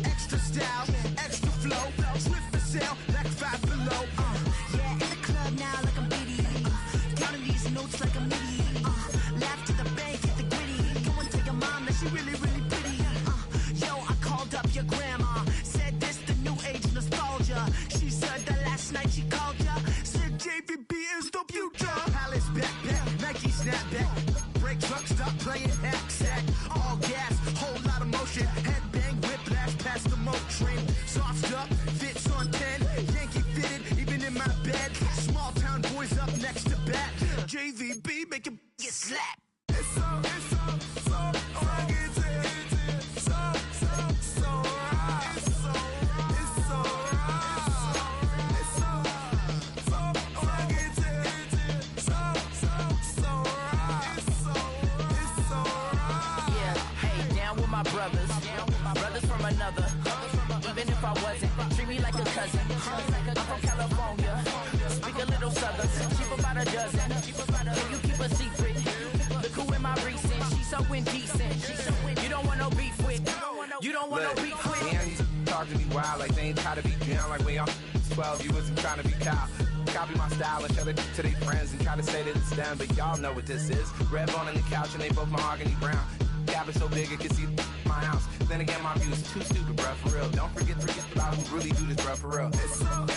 Extra style, extra flow. Slip for sale, like 5 below. Yeah, in the club now like I'm Diddy. Counting these notes like I'm Nitty. Laugh to the bank, hit the gritty. Go and tell your mom that she really, really pretty. Yo, I called up your grandma. Said this the new age nostalgia. She said that last night she called ya. Said JVB is the future. Palace backpack, Nike snapback. Break truck, stop playing hack sack. All gas, whole lot of motion. Headbang, whiplash, past the moat train. Soft stuff, fits on 10. Yankee fitted, even in my bed. Small town boys up next to bat. JVB, make it get slapped. It's so rugged. So right. It's so right. It's so rugged. It's so right. It's so right. Yeah, hey, down with my brothers from another. Even if I wasn't, treat me like a cousin. I'm from California, speak a little southern, cheap about a dozen. indecent. You don't want no beef with. You don't want no beef with. Talk to me wild like they ain't try to be down like when y'all 12, you wasn't trying to be cow. Copy my style and tell it to their friends and try to say that it's them, but y'all know what this is. Red bone on the couch and they both mahogany brown. Cabin so big it can see my house. Then again, my view is too stupid, bruh, for real. Don't forget about who really do this, bruh, for real. It's so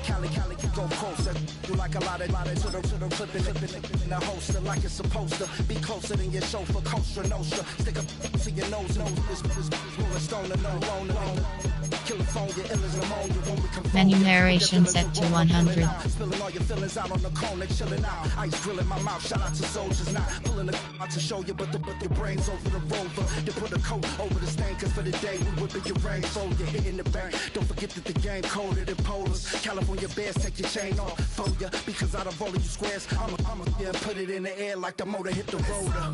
Cali, go closer. You like a lot of to the clipping in the holster like it's supposed to be closer than your chauffeur, Costa Nostra. Stick a to your nose, this rolling stone and no loan. California, ill as pneumonia when we come. Menu narration set to 100. Spilling all your feelings out on the cone, they chilling out. Ice grilling my mouth, shout out to soldiers, not pulling the out to show you, but the brains over the rover. They put a coat over the stain, cause for the day we whipping your rain, so you're hitting the bank. Don't forget that the game coded in polars. California bears, take your chain off for ya, because out of all of you squares, I'ma yeah, put it in the air like the motor hit the rotor.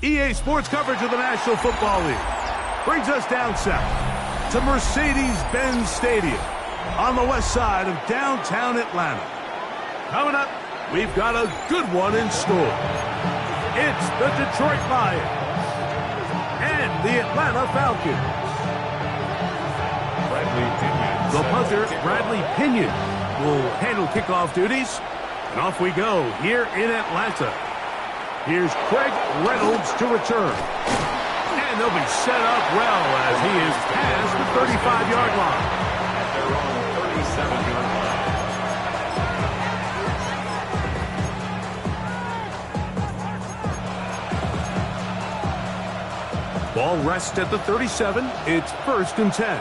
EA Sports coverage of the National Football League brings us down south to Mercedes-Benz Stadium on the west side of downtown Atlanta. Coming up, we've got a good one in store. It's the Detroit Lions and the Atlanta Falcons. The punter, Bradley Pinion, will handle kickoff duties. And off we go here in Atlanta. Here's Craig Reynolds to return. And they'll be set up well as he is past the 35-yard line. At their own 37-yard line. Ball rests at the 37. It's 1st and 10.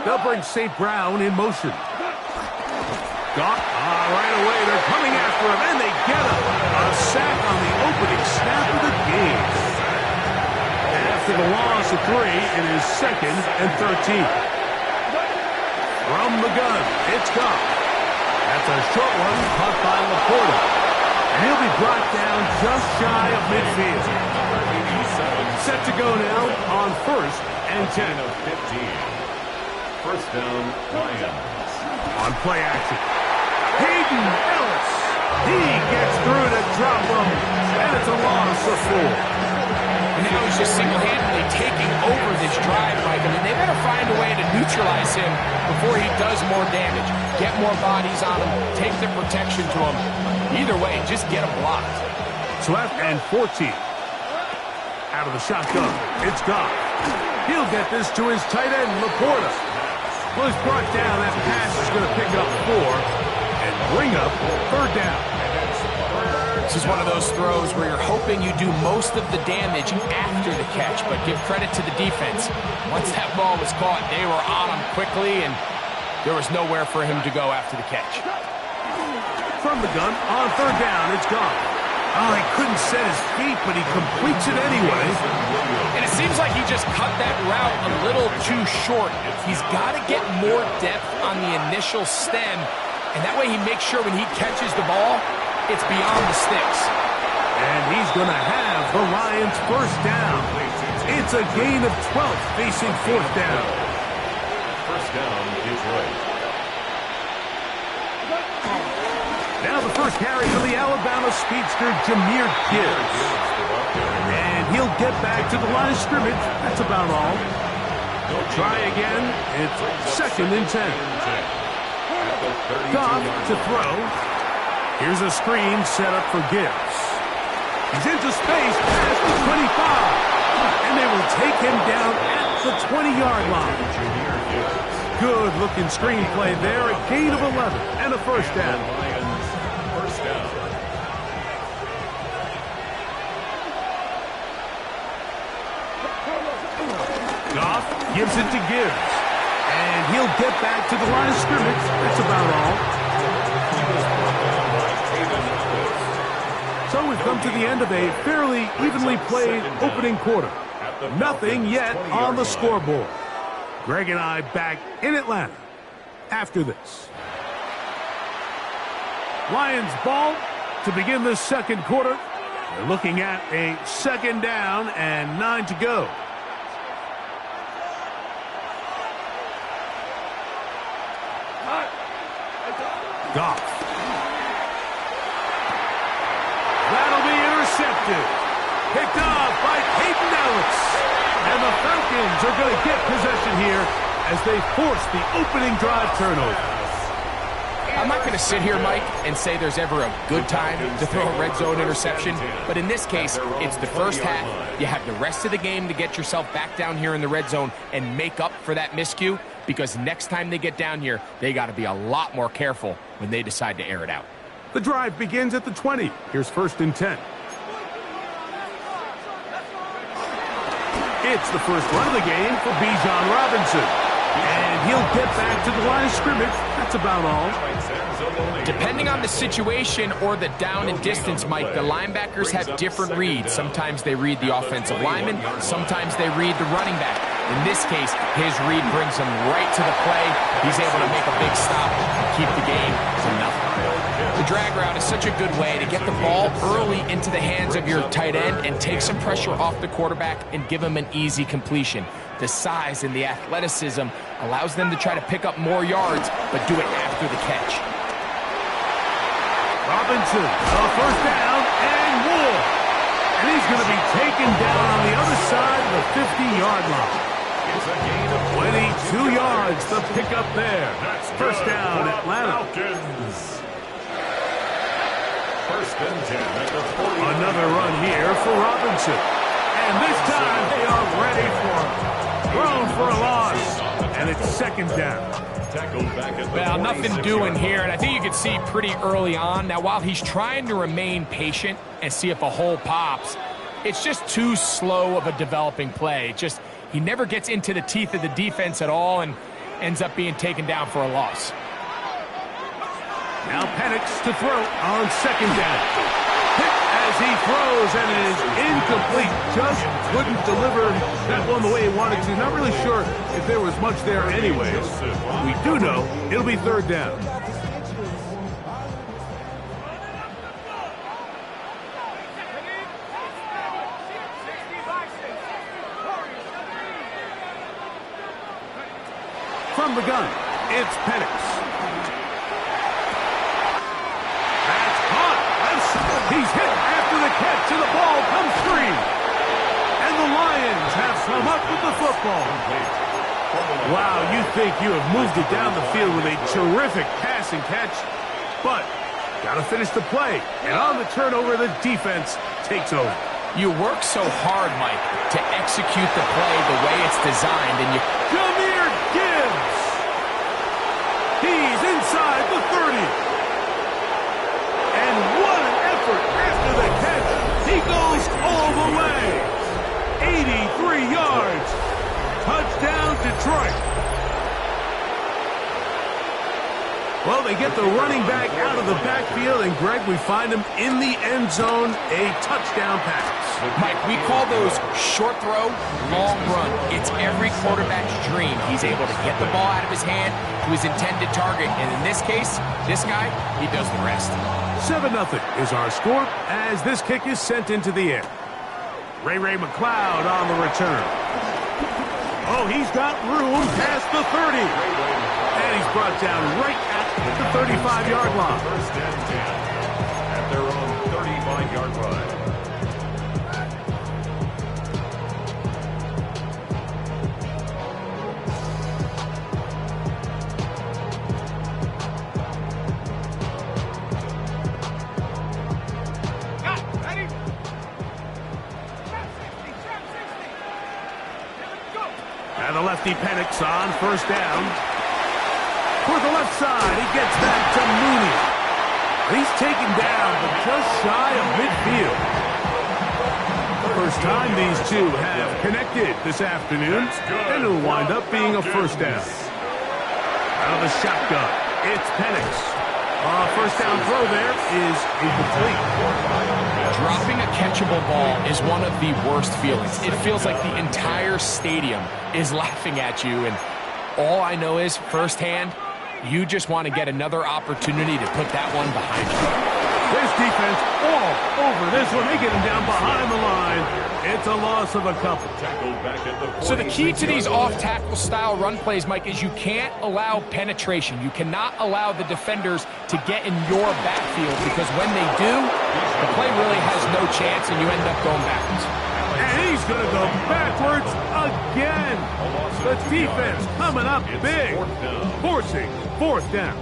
They'll bring St. Brown in motion. Right away, they're coming after him, and they get him. A sack on the opening snap of the game. After the loss of 3, it is 2nd and 13. From the gun, it's Goff. That's a short one, caught by Laporta. And he'll be brought down just shy of midfield. Set to go now on 1st and 10. Of 15. First down, Lions. On play action. Hayden Ellis. He gets through to drop him, and it's a loss of 4. And now he's just single-handedly taking over this drive, Mike. I mean, they better find a way to neutralize him before he does more damage. Get more bodies on him, take the protection to him. Either way, just get him blocked. Swift and 14. Out of the shotgun, it's Goff. He'll get this to his tight end, Laporta. Well, he's brought down. That pass is going to pick up 4. And bring up 3rd down. This is one of those throws where you're hoping you do most of the damage after the catch, but give credit to the defense. Once that ball was caught, they were on him quickly, and there was nowhere for him to go after the catch. From the gun, on 3rd down, it's Goff. Oh, he couldn't set his feet, but he completes it anyway. And it seems like he just cut that route a little too short. He's got to get more depth on the initial stem, and that way he makes sure when he catches the ball, it's beyond the sticks. And he's going to have the Lions 1st down. It's a gain of 12 facing 4th down. First down, Detroit. Now the first carry for the Alabama speedster, Jahmyr Gibbs. And he'll get back to the line of scrimmage. That's about all. They'll try again. It's 2nd and 10. Goff to throw. Here's a screen set up for Gibbs. He's into space past the 25. And they will take him down at the 20-yard line. Good-looking screenplay there. A gain of 11 and a 1st down. First down. Goff gives it to Gibbs. And he'll get back to the line of scrimmage. That's about all. We've come to the end of a fairly evenly played opening quarter. Nothing yet on the scoreboard. Greg and I back in Atlanta after this. Lions ball to begin this second quarter. They're looking at a second down and 9 to go. Goff. That'll be intercepted. Picked off by Peyton Ellis. And the Falcons are going to get possession here as they force the opening drive turnover. I'm not going to sit here, Mike, and say there's ever a good time to throw a red zone interception, but in this case, it's the first half. You have the rest of the game to get yourself back down here in the red zone and make up for that miscue, because next time they get down here, they got to be a lot more careful when they decide to air it out. The drive begins at the 20. Here's 1st and 10. It's the first run of the game for Bijan Robinson. And he'll get back to the line of scrimmage. That's about all. Depending on the situation or the down and distance, Mike, the linebackers have different reads. Sometimes they read the offensive lineman. Sometimes they read the running back. In this case, his read brings him right to the play. He's able to make a big stop and keep the game to nothing. The drag route is such a good way to get the ball early into the hands of your tight end and take some pressure off the quarterback and give him an easy completion. The size and the athleticism allows them to try to pick up more yards, but do it after the catch. Robinson, first down and more. And he's going to be taken down on the other side of the 50-yard line. 22 yards, the pickup there. First down, Atlanta. First and 10 at the 40. Another run here for Robinson. And this time they are ready for him. Thrown for a loss. And it's second down. Well, nothing doing here, and I think you can see pretty early on. Now, while he's trying to remain patient and see if a hole pops, it's just too slow of a developing play. He never gets into the teeth of the defense at all and ends up being taken down for a loss. Now Penix to throw on second down. Hit as he throws, and it is incomplete. Just couldn't deliver that one the way he wanted to. Not really sure if there was much there anyways. We do know it'll be third down. From the gun, it's Penix. He's hit after the catch, and the ball comes free. And the Lions have come up with the football. Wow, you think you have moved it down the field with a terrific pass and catch, but got to finish the play. And on the turnover, the defense takes over. You work so hard, Mike, to execute the play the way it's designed, and you... Jahmyr Gibbs! He's inside the 30. And what an effort after the catch. He goes all the way. 83 yards. Touchdown, Detroit. Well, they get the running back out of the backfield, and Greg, we find him in the end zone, a touchdown pass. Mike, we call those short throw, long run. It's every quarterback's dream. He's able to get the ball out of his hand to his intended target, and in this case, this guy, he does the rest. 7-0 is our score as this kick is sent into the air. Ray McLeod on the return. Oh, he's got room past the 30. And he's brought down right at the 35-yard line. First and 10 at their own 35-yard line. And the lefty Penix on first down. For the left side, he gets back to Mooney. He's taken down, but just shy of midfield. The first time these two have connected this afternoon, and it'll wind up being a first down. Out of the shotgun, it's Penix. First down throw there is incomplete. Dropping a catchable ball is one of the worst feelings. It feels like the entire stadium is laughing at you, and all I know is firsthand, you just want to get another opportunity to put that one behind you. This defense all over this one. They get him down behind the line. It's a loss of a couple. So the key to these off-tackle style run plays, Mike, is you can't allow penetration. You cannot allow the defenders to get in your backfield, because when they do, the play really has no chance and you end up going backwards. And he's going to go backwards again. The defense coming up big, forcing fourth down.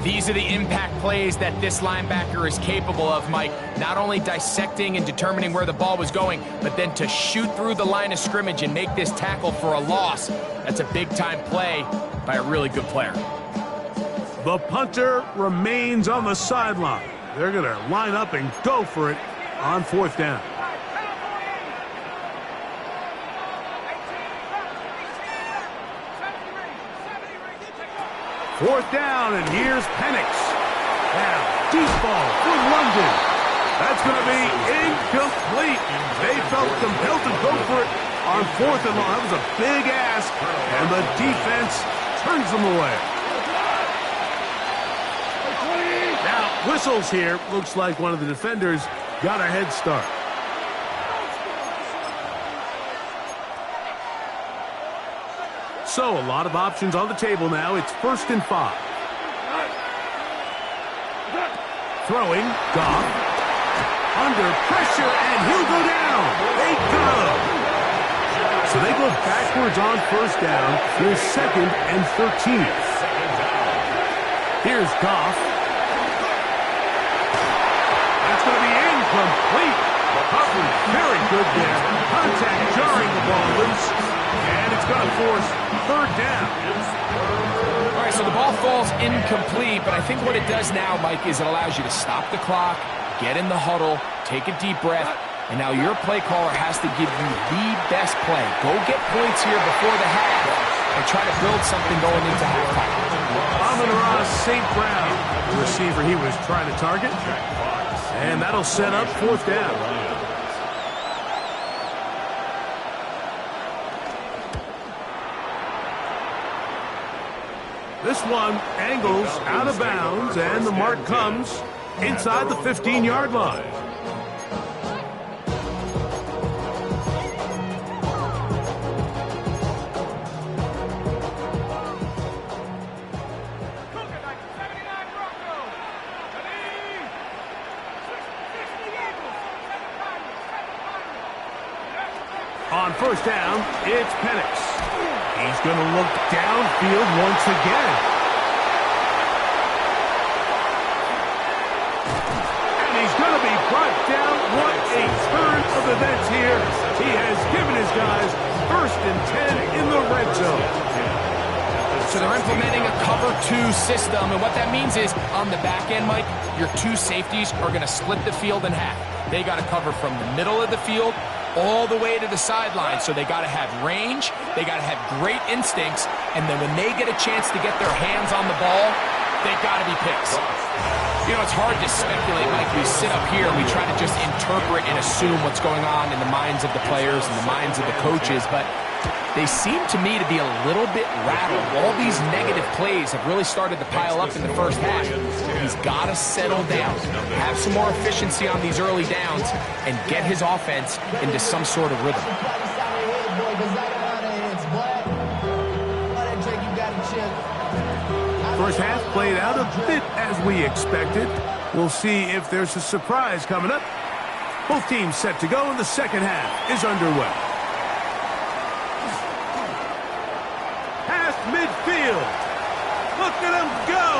These are the impact plays that this linebacker is capable of, Mike. Not only dissecting and determining where the ball was going, but then to shoot through the line of scrimmage and make this tackle for a loss. That's a big-time play by a really good player. The punter remains on the sideline. They're going to line up and go for it on fourth down. Fourth down, and here's Penix. Now, deep ball for London. That's going to be incomplete. They felt compelled to go for it on fourth and long. That was a big ask, and the defense turns them away. Now, whistles here. Looks like one of the defenders got a head start. So, a lot of options on the table now. It's 1st and 5. Throwing, Goff. Under pressure, and he'll go down. They go. So they go backwards on first down. Here's 2nd and 13. Here's Goff. That's going to be incomplete. Coverage very good there. Contact jarring the ball loose. And it's going to force third down. All right, so the ball falls incomplete, but I think what it does now, Mike, is it allows you to stop the clock, get in the huddle, take a deep breath, and now your play caller has to give you the best play. Go get points here before the half and try to build something going into halftime. Amon-Ra St. Brown, the receiver he was trying to target. And that'll set up fourth down. This one angles out of bounds, and the mark comes inside the 15-yard line. On first down, it's Penix. He's going to look downfield once again. And he's going to be brought down. What a turn of events here. He has given his guys 1st and 10 in the red zone. So they're implementing a cover 2 system, and what that means is on the back end, Mike, your 2 safeties are going to split the field in half. They got to cover from the middle of the field all the way to the sideline. So they got to have range, they got to have great instincts, and then when they get a chance to get their hands on the ball, they've got to be picks. You know, it's hard to speculate, Mike. We sit up here and we try to just interpret and assume what's going on in the minds of the players and the minds of the coaches, but they seem to me to be a little bit rattled. All these negative plays have really started to pile up in the first half. He's got to settle down, have some more efficiency on these early downs, and get his offense into some sort of rhythm. First half played out a bit as we expected. We'll see if there's a surprise coming up. Both teams set to go, and the second half is underway. Past midfield. Look at him go.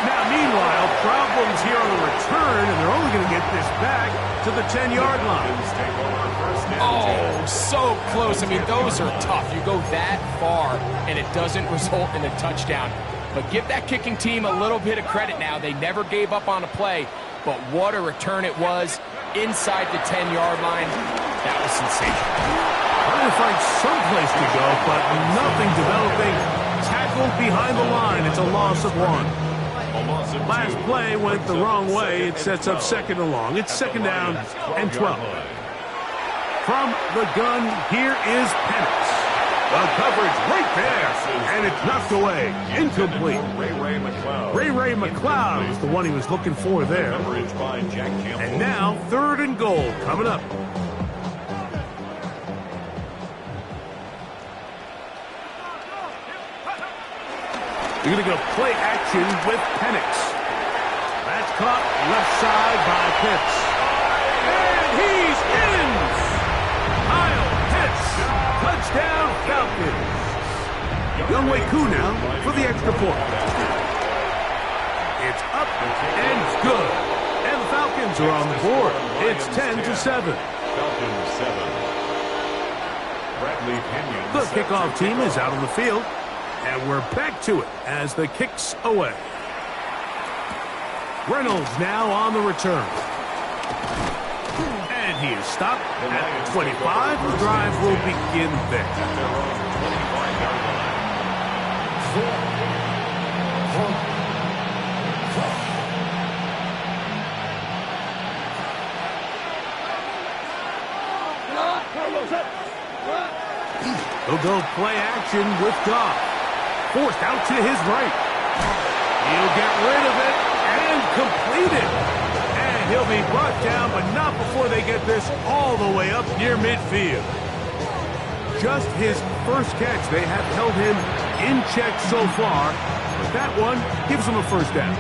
Now, meanwhile, problems here on the return, and they're only going to get this back to the 10-yard line. Oh, so close. I mean, those are tough. You go that far, and it doesn't result in a touchdown. But give that kicking team a little bit of credit now. They never gave up on a play, but what a return it was inside the 10-yard line. That was sensational. Trying to find some place to go, but nothing developing. Tackled behind the line. It's a loss of 1. Last play went the wrong way. It sets up second and long. It's second down and 12. From the gun, here is Penix. The coverage right there, and it's knocked away. Incomplete. Ray McLeod was the one he was looking for there. And now, third and goal coming up. You're going to go play action with Penix. That's caught left side by Pitts. And he's in! Kyle Pitts, touchdown Falcons. Younghoe Koo now for the extra point. It's up and it's good. And the Falcons are on the board. It's 10-7. Falcons 7. Bradley Pinion. The kickoff team is out on the field. And we're back to it as the kick's away. Reynolds now on the return. And he is stopped at 25. The drive will begin there. He'll go play action with Goff. Forced out to his right. He'll get rid of it and complete it. And he'll be brought down, but not before they get this all the way up near midfield. Just his first catch. They have held him in check so far, but that one gives him a first down.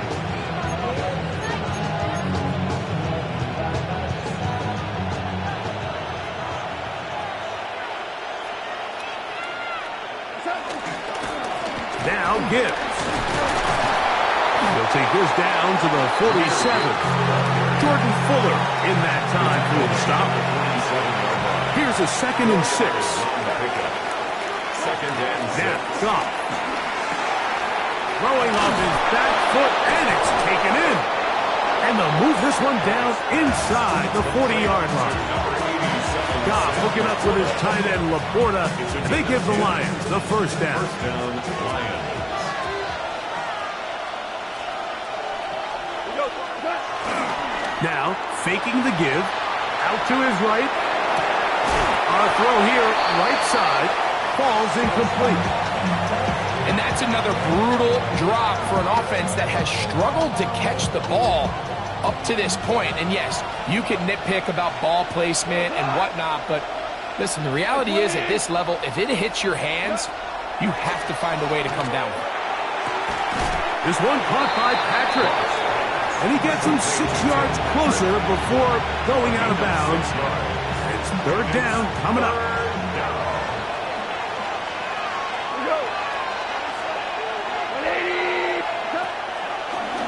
Now Gibbs. He'll take this down to the 47th. Jordan Fuller in that time for the stop. Here's a 2nd and 6. Now Goff. Throwing on his back foot, and it's taken in. And they'll move this one down inside the 40-yard line. Goff hooking up with his tight end, Laporta. They give the Lions the first down. Now, faking the give. Out to his right. Our throw here, right side, falls incomplete. And that's another brutal drop for an offense that has struggled to catch the ball up to this point. And yes, you can nitpick about ball placement and whatnot, but listen, the reality is at this level, if it hits your hands, you have to find a way to come down with it. This one caught by Patrick. And he gets him 6 yards closer before going out of bounds. It's third down coming up.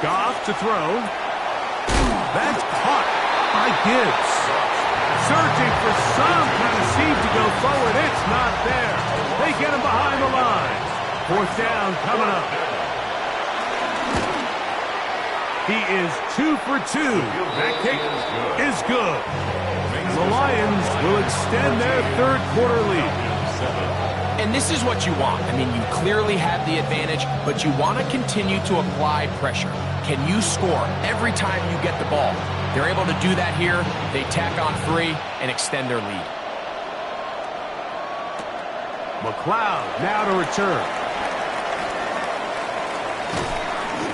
Goff to throw. That's caught by Gibbs. Searching for some kind of seed to go forward. It's not there. They get him behind the line. Fourth down coming up. He is 2 for 2. That kick is good. And the Lions will extend their third quarter lead. And this is what you want. I mean, you clearly have the advantage, but you want to continue to apply pressure. Can you score every time you get the ball? They're able to do that here. They tack on 3 and extend their lead. McLeod now to return.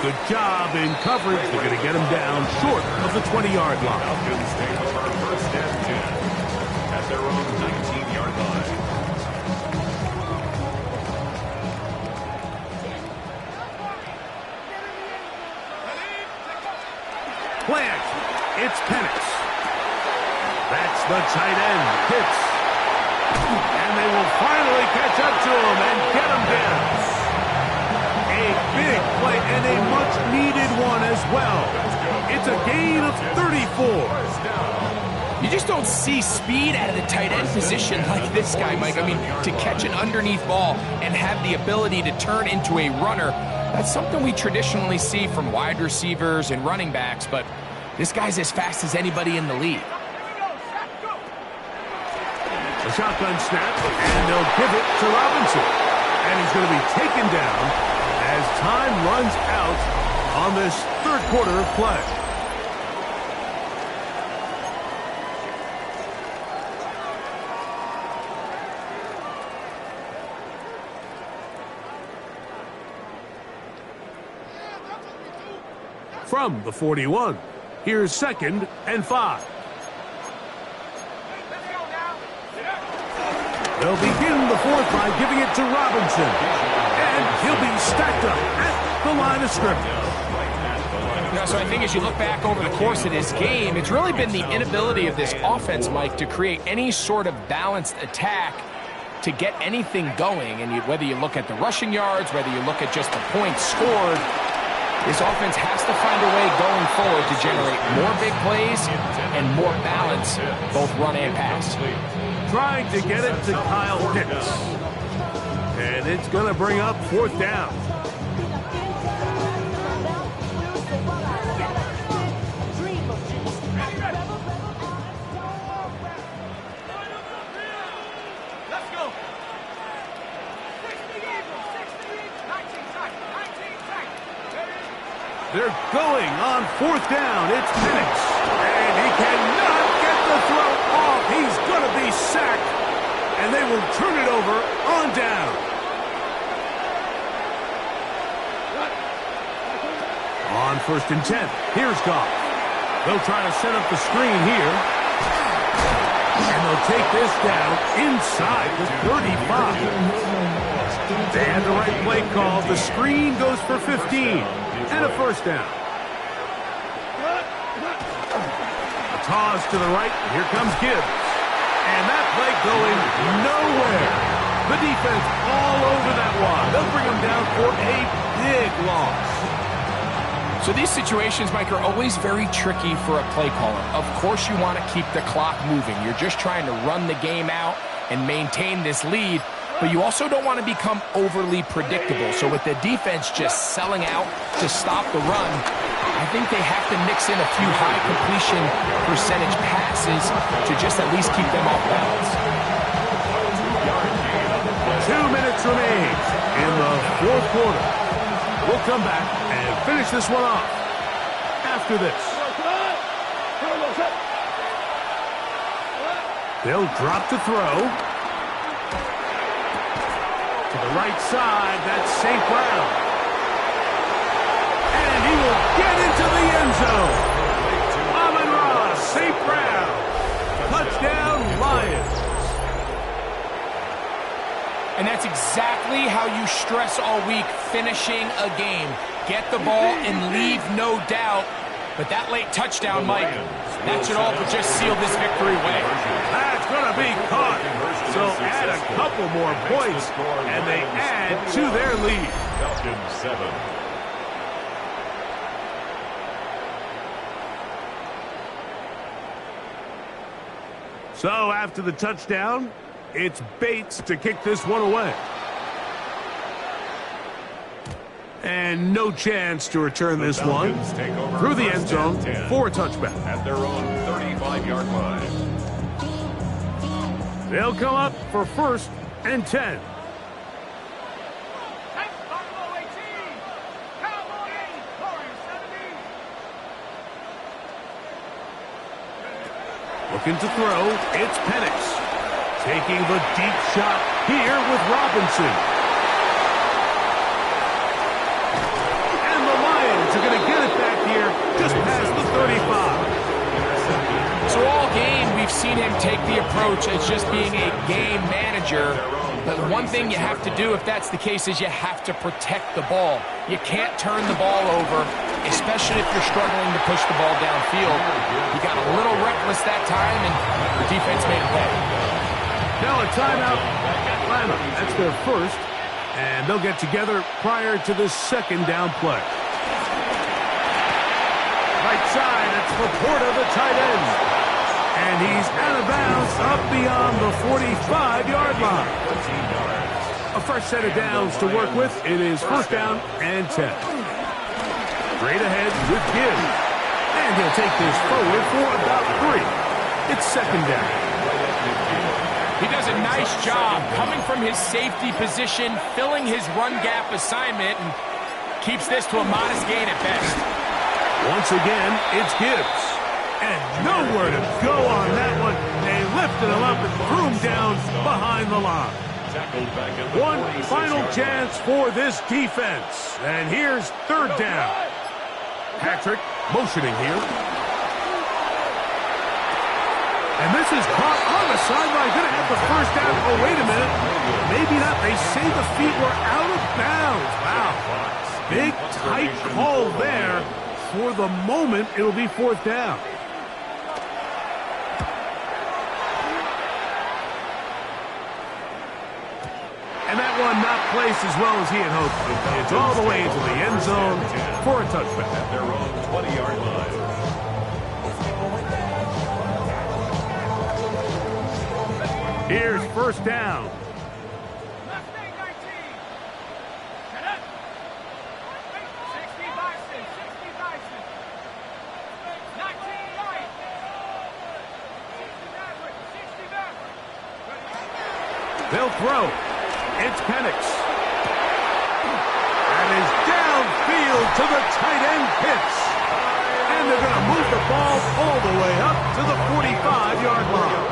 Good job in coverage. They're going to get him down short of the 20-yard line. Falcons take over first and 10 at their own 19-yard line. Plant. It's Penix. That's the tight end, Pitts. And they will finally catch up to him and get him down. A big play and a much-needed one as well. It's a gain of 34. You just don't see speed out of the tight end position like this guy, Mike. I mean, to catch an underneath ball and have the ability to turn into a runner, that's something we traditionally see from wide receivers and running backs, but this guy's as fast as anybody in the league. A shotgun snap, and they'll give it to Robinson. And he's going to be taken down as time runs out on this third quarter of play. From the 41, here's 2nd and 5. They'll begin the fourth by giving it to Robinson. And he'll be stacked up at the line of scrimmage. So I think as you look back over the course of this game, it's really been the inability of this offense, Mike, to create any sort of balanced attack to get anything going. And whether you look at the rushing yards, whether you look at just the points scored, this offense has to find a way going forward to generate more big plays and more balance, both run and pass. Trying to get it to Kyle Pitts. And it's going to bring up 4th down. They're going on 4th down. It's Penix. And he cannot get the throw off. He's going to be sacked. And they will turn it over on down. On 1st and 10. Here's Goff. They'll try to set up the screen here. And they'll take this down inside the 35. They had the right play call. The screen goes for 15. And a 1st down. A toss to the right. Here comes Gibbs. And that play going nowhere. The defense all over that one. They'll bring them down for a big loss. So these situations, Mike, are always very tricky for a play caller. Of course you want to keep the clock moving. You're just trying to run the game out and maintain this lead. But you also don't want to become overly predictable. So with the defense just selling out to stop the run, I think they have to mix in a few high completion percentage passes to just at least keep them off balance. 2 minutes remain in the 4th quarter. We'll come back and finish this one off after this. They'll drop to throw. To the right side, that's St. Brown. And he will get into the end zone. Amon-Ra, St. Brown. Touchdown, Lions. And that's exactly how you stress all week, finishing a game. Get the ball and leave no doubt. But that late touchdown, Mike, that should all but just seal this victory away. That's going to be caught. So add a couple more points, and they add to their lead. Falcons 7. So after the touchdown, it's Bates to kick this one away. And no chance to return this one through the end zone for a touchback. At their own 35-yard line. They'll come up for 1st and 10. Looking to throw, it's Penix. Taking the deep shot here with Robinson. And the Lions are going to get it back here just past the 35. So all game, we've seen him take the approach as just being a game manager. But one thing you have to do, if that's the case, is you have to protect the ball. You can't turn the ball over, especially if you're struggling to push the ball downfield. He got a little reckless that time, and the defense made a play. Now a timeout, Atlanta. That's their 1st, and they'll get together prior to this 2nd down play. Right side, it's Laporta, the tight end. And he's out of bounds up beyond the 45-yard line. A fresh set of downs to work with. It is 1st down and 10. Straight ahead with Gibbs. And he'll take this forward for about 3. It's 2nd down. He does a nice job coming from his safety position, filling his run gap assignment, and Keeps this to a modest gain at best. Once again, it's Gibbs. And nowhere to go on that one. They lifted him up and threw him down behind the line. One final chance for this defense. And here's third down. Patrick motioning here. And this is caught on the sideline. Going to have the first down. Oh, wait a minute. Maybe not. They say the feet were out of bounds. Wow. Big, tight call there. For the moment, it'll be fourth down. And that one not placed as well as he had hoped. It's all the way into the end zone for a touchdown. At their own 20-yard line. Here's first down. They'll throw. It's Penix. That is downfield to the tight end Pitts. And they're going to move the ball all the way up to the 45-yard line.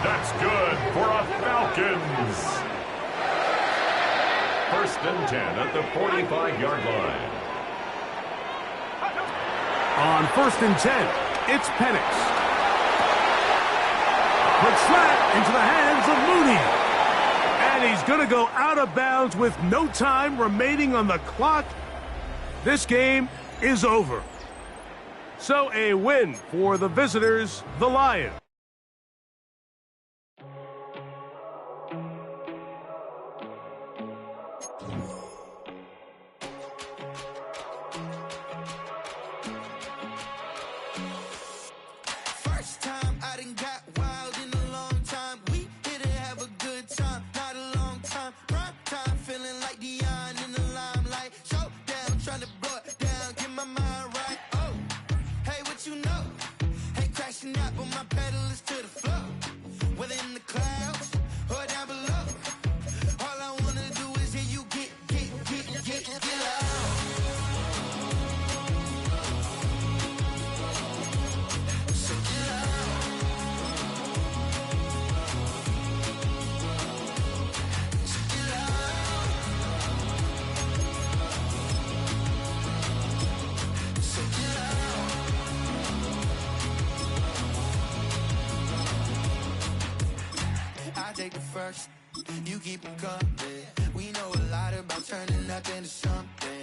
That's good for a Falcons. First and 10 at the 45-yard line. On first and 10, it's Penix. Quick slant into the hands of Mooney. And he's going to go out of bounds with no time remaining on the clock. This game is over. So a win for the visitors, the Lions. First time I done got wild in a long time. We didn't have a good time, not a long time. Prime time, feeling like Dion in the limelight. Showdown, trying to blow it down, get my mind right. Oh, hey, what you know? Ain't crashing out, but my pedal is to the floor. Whether in the clouds or down below, all I wanna do is hear you get loud. So get loud. So get loud. I take the first, you keep them coming. We know a lot about turning nothing to something.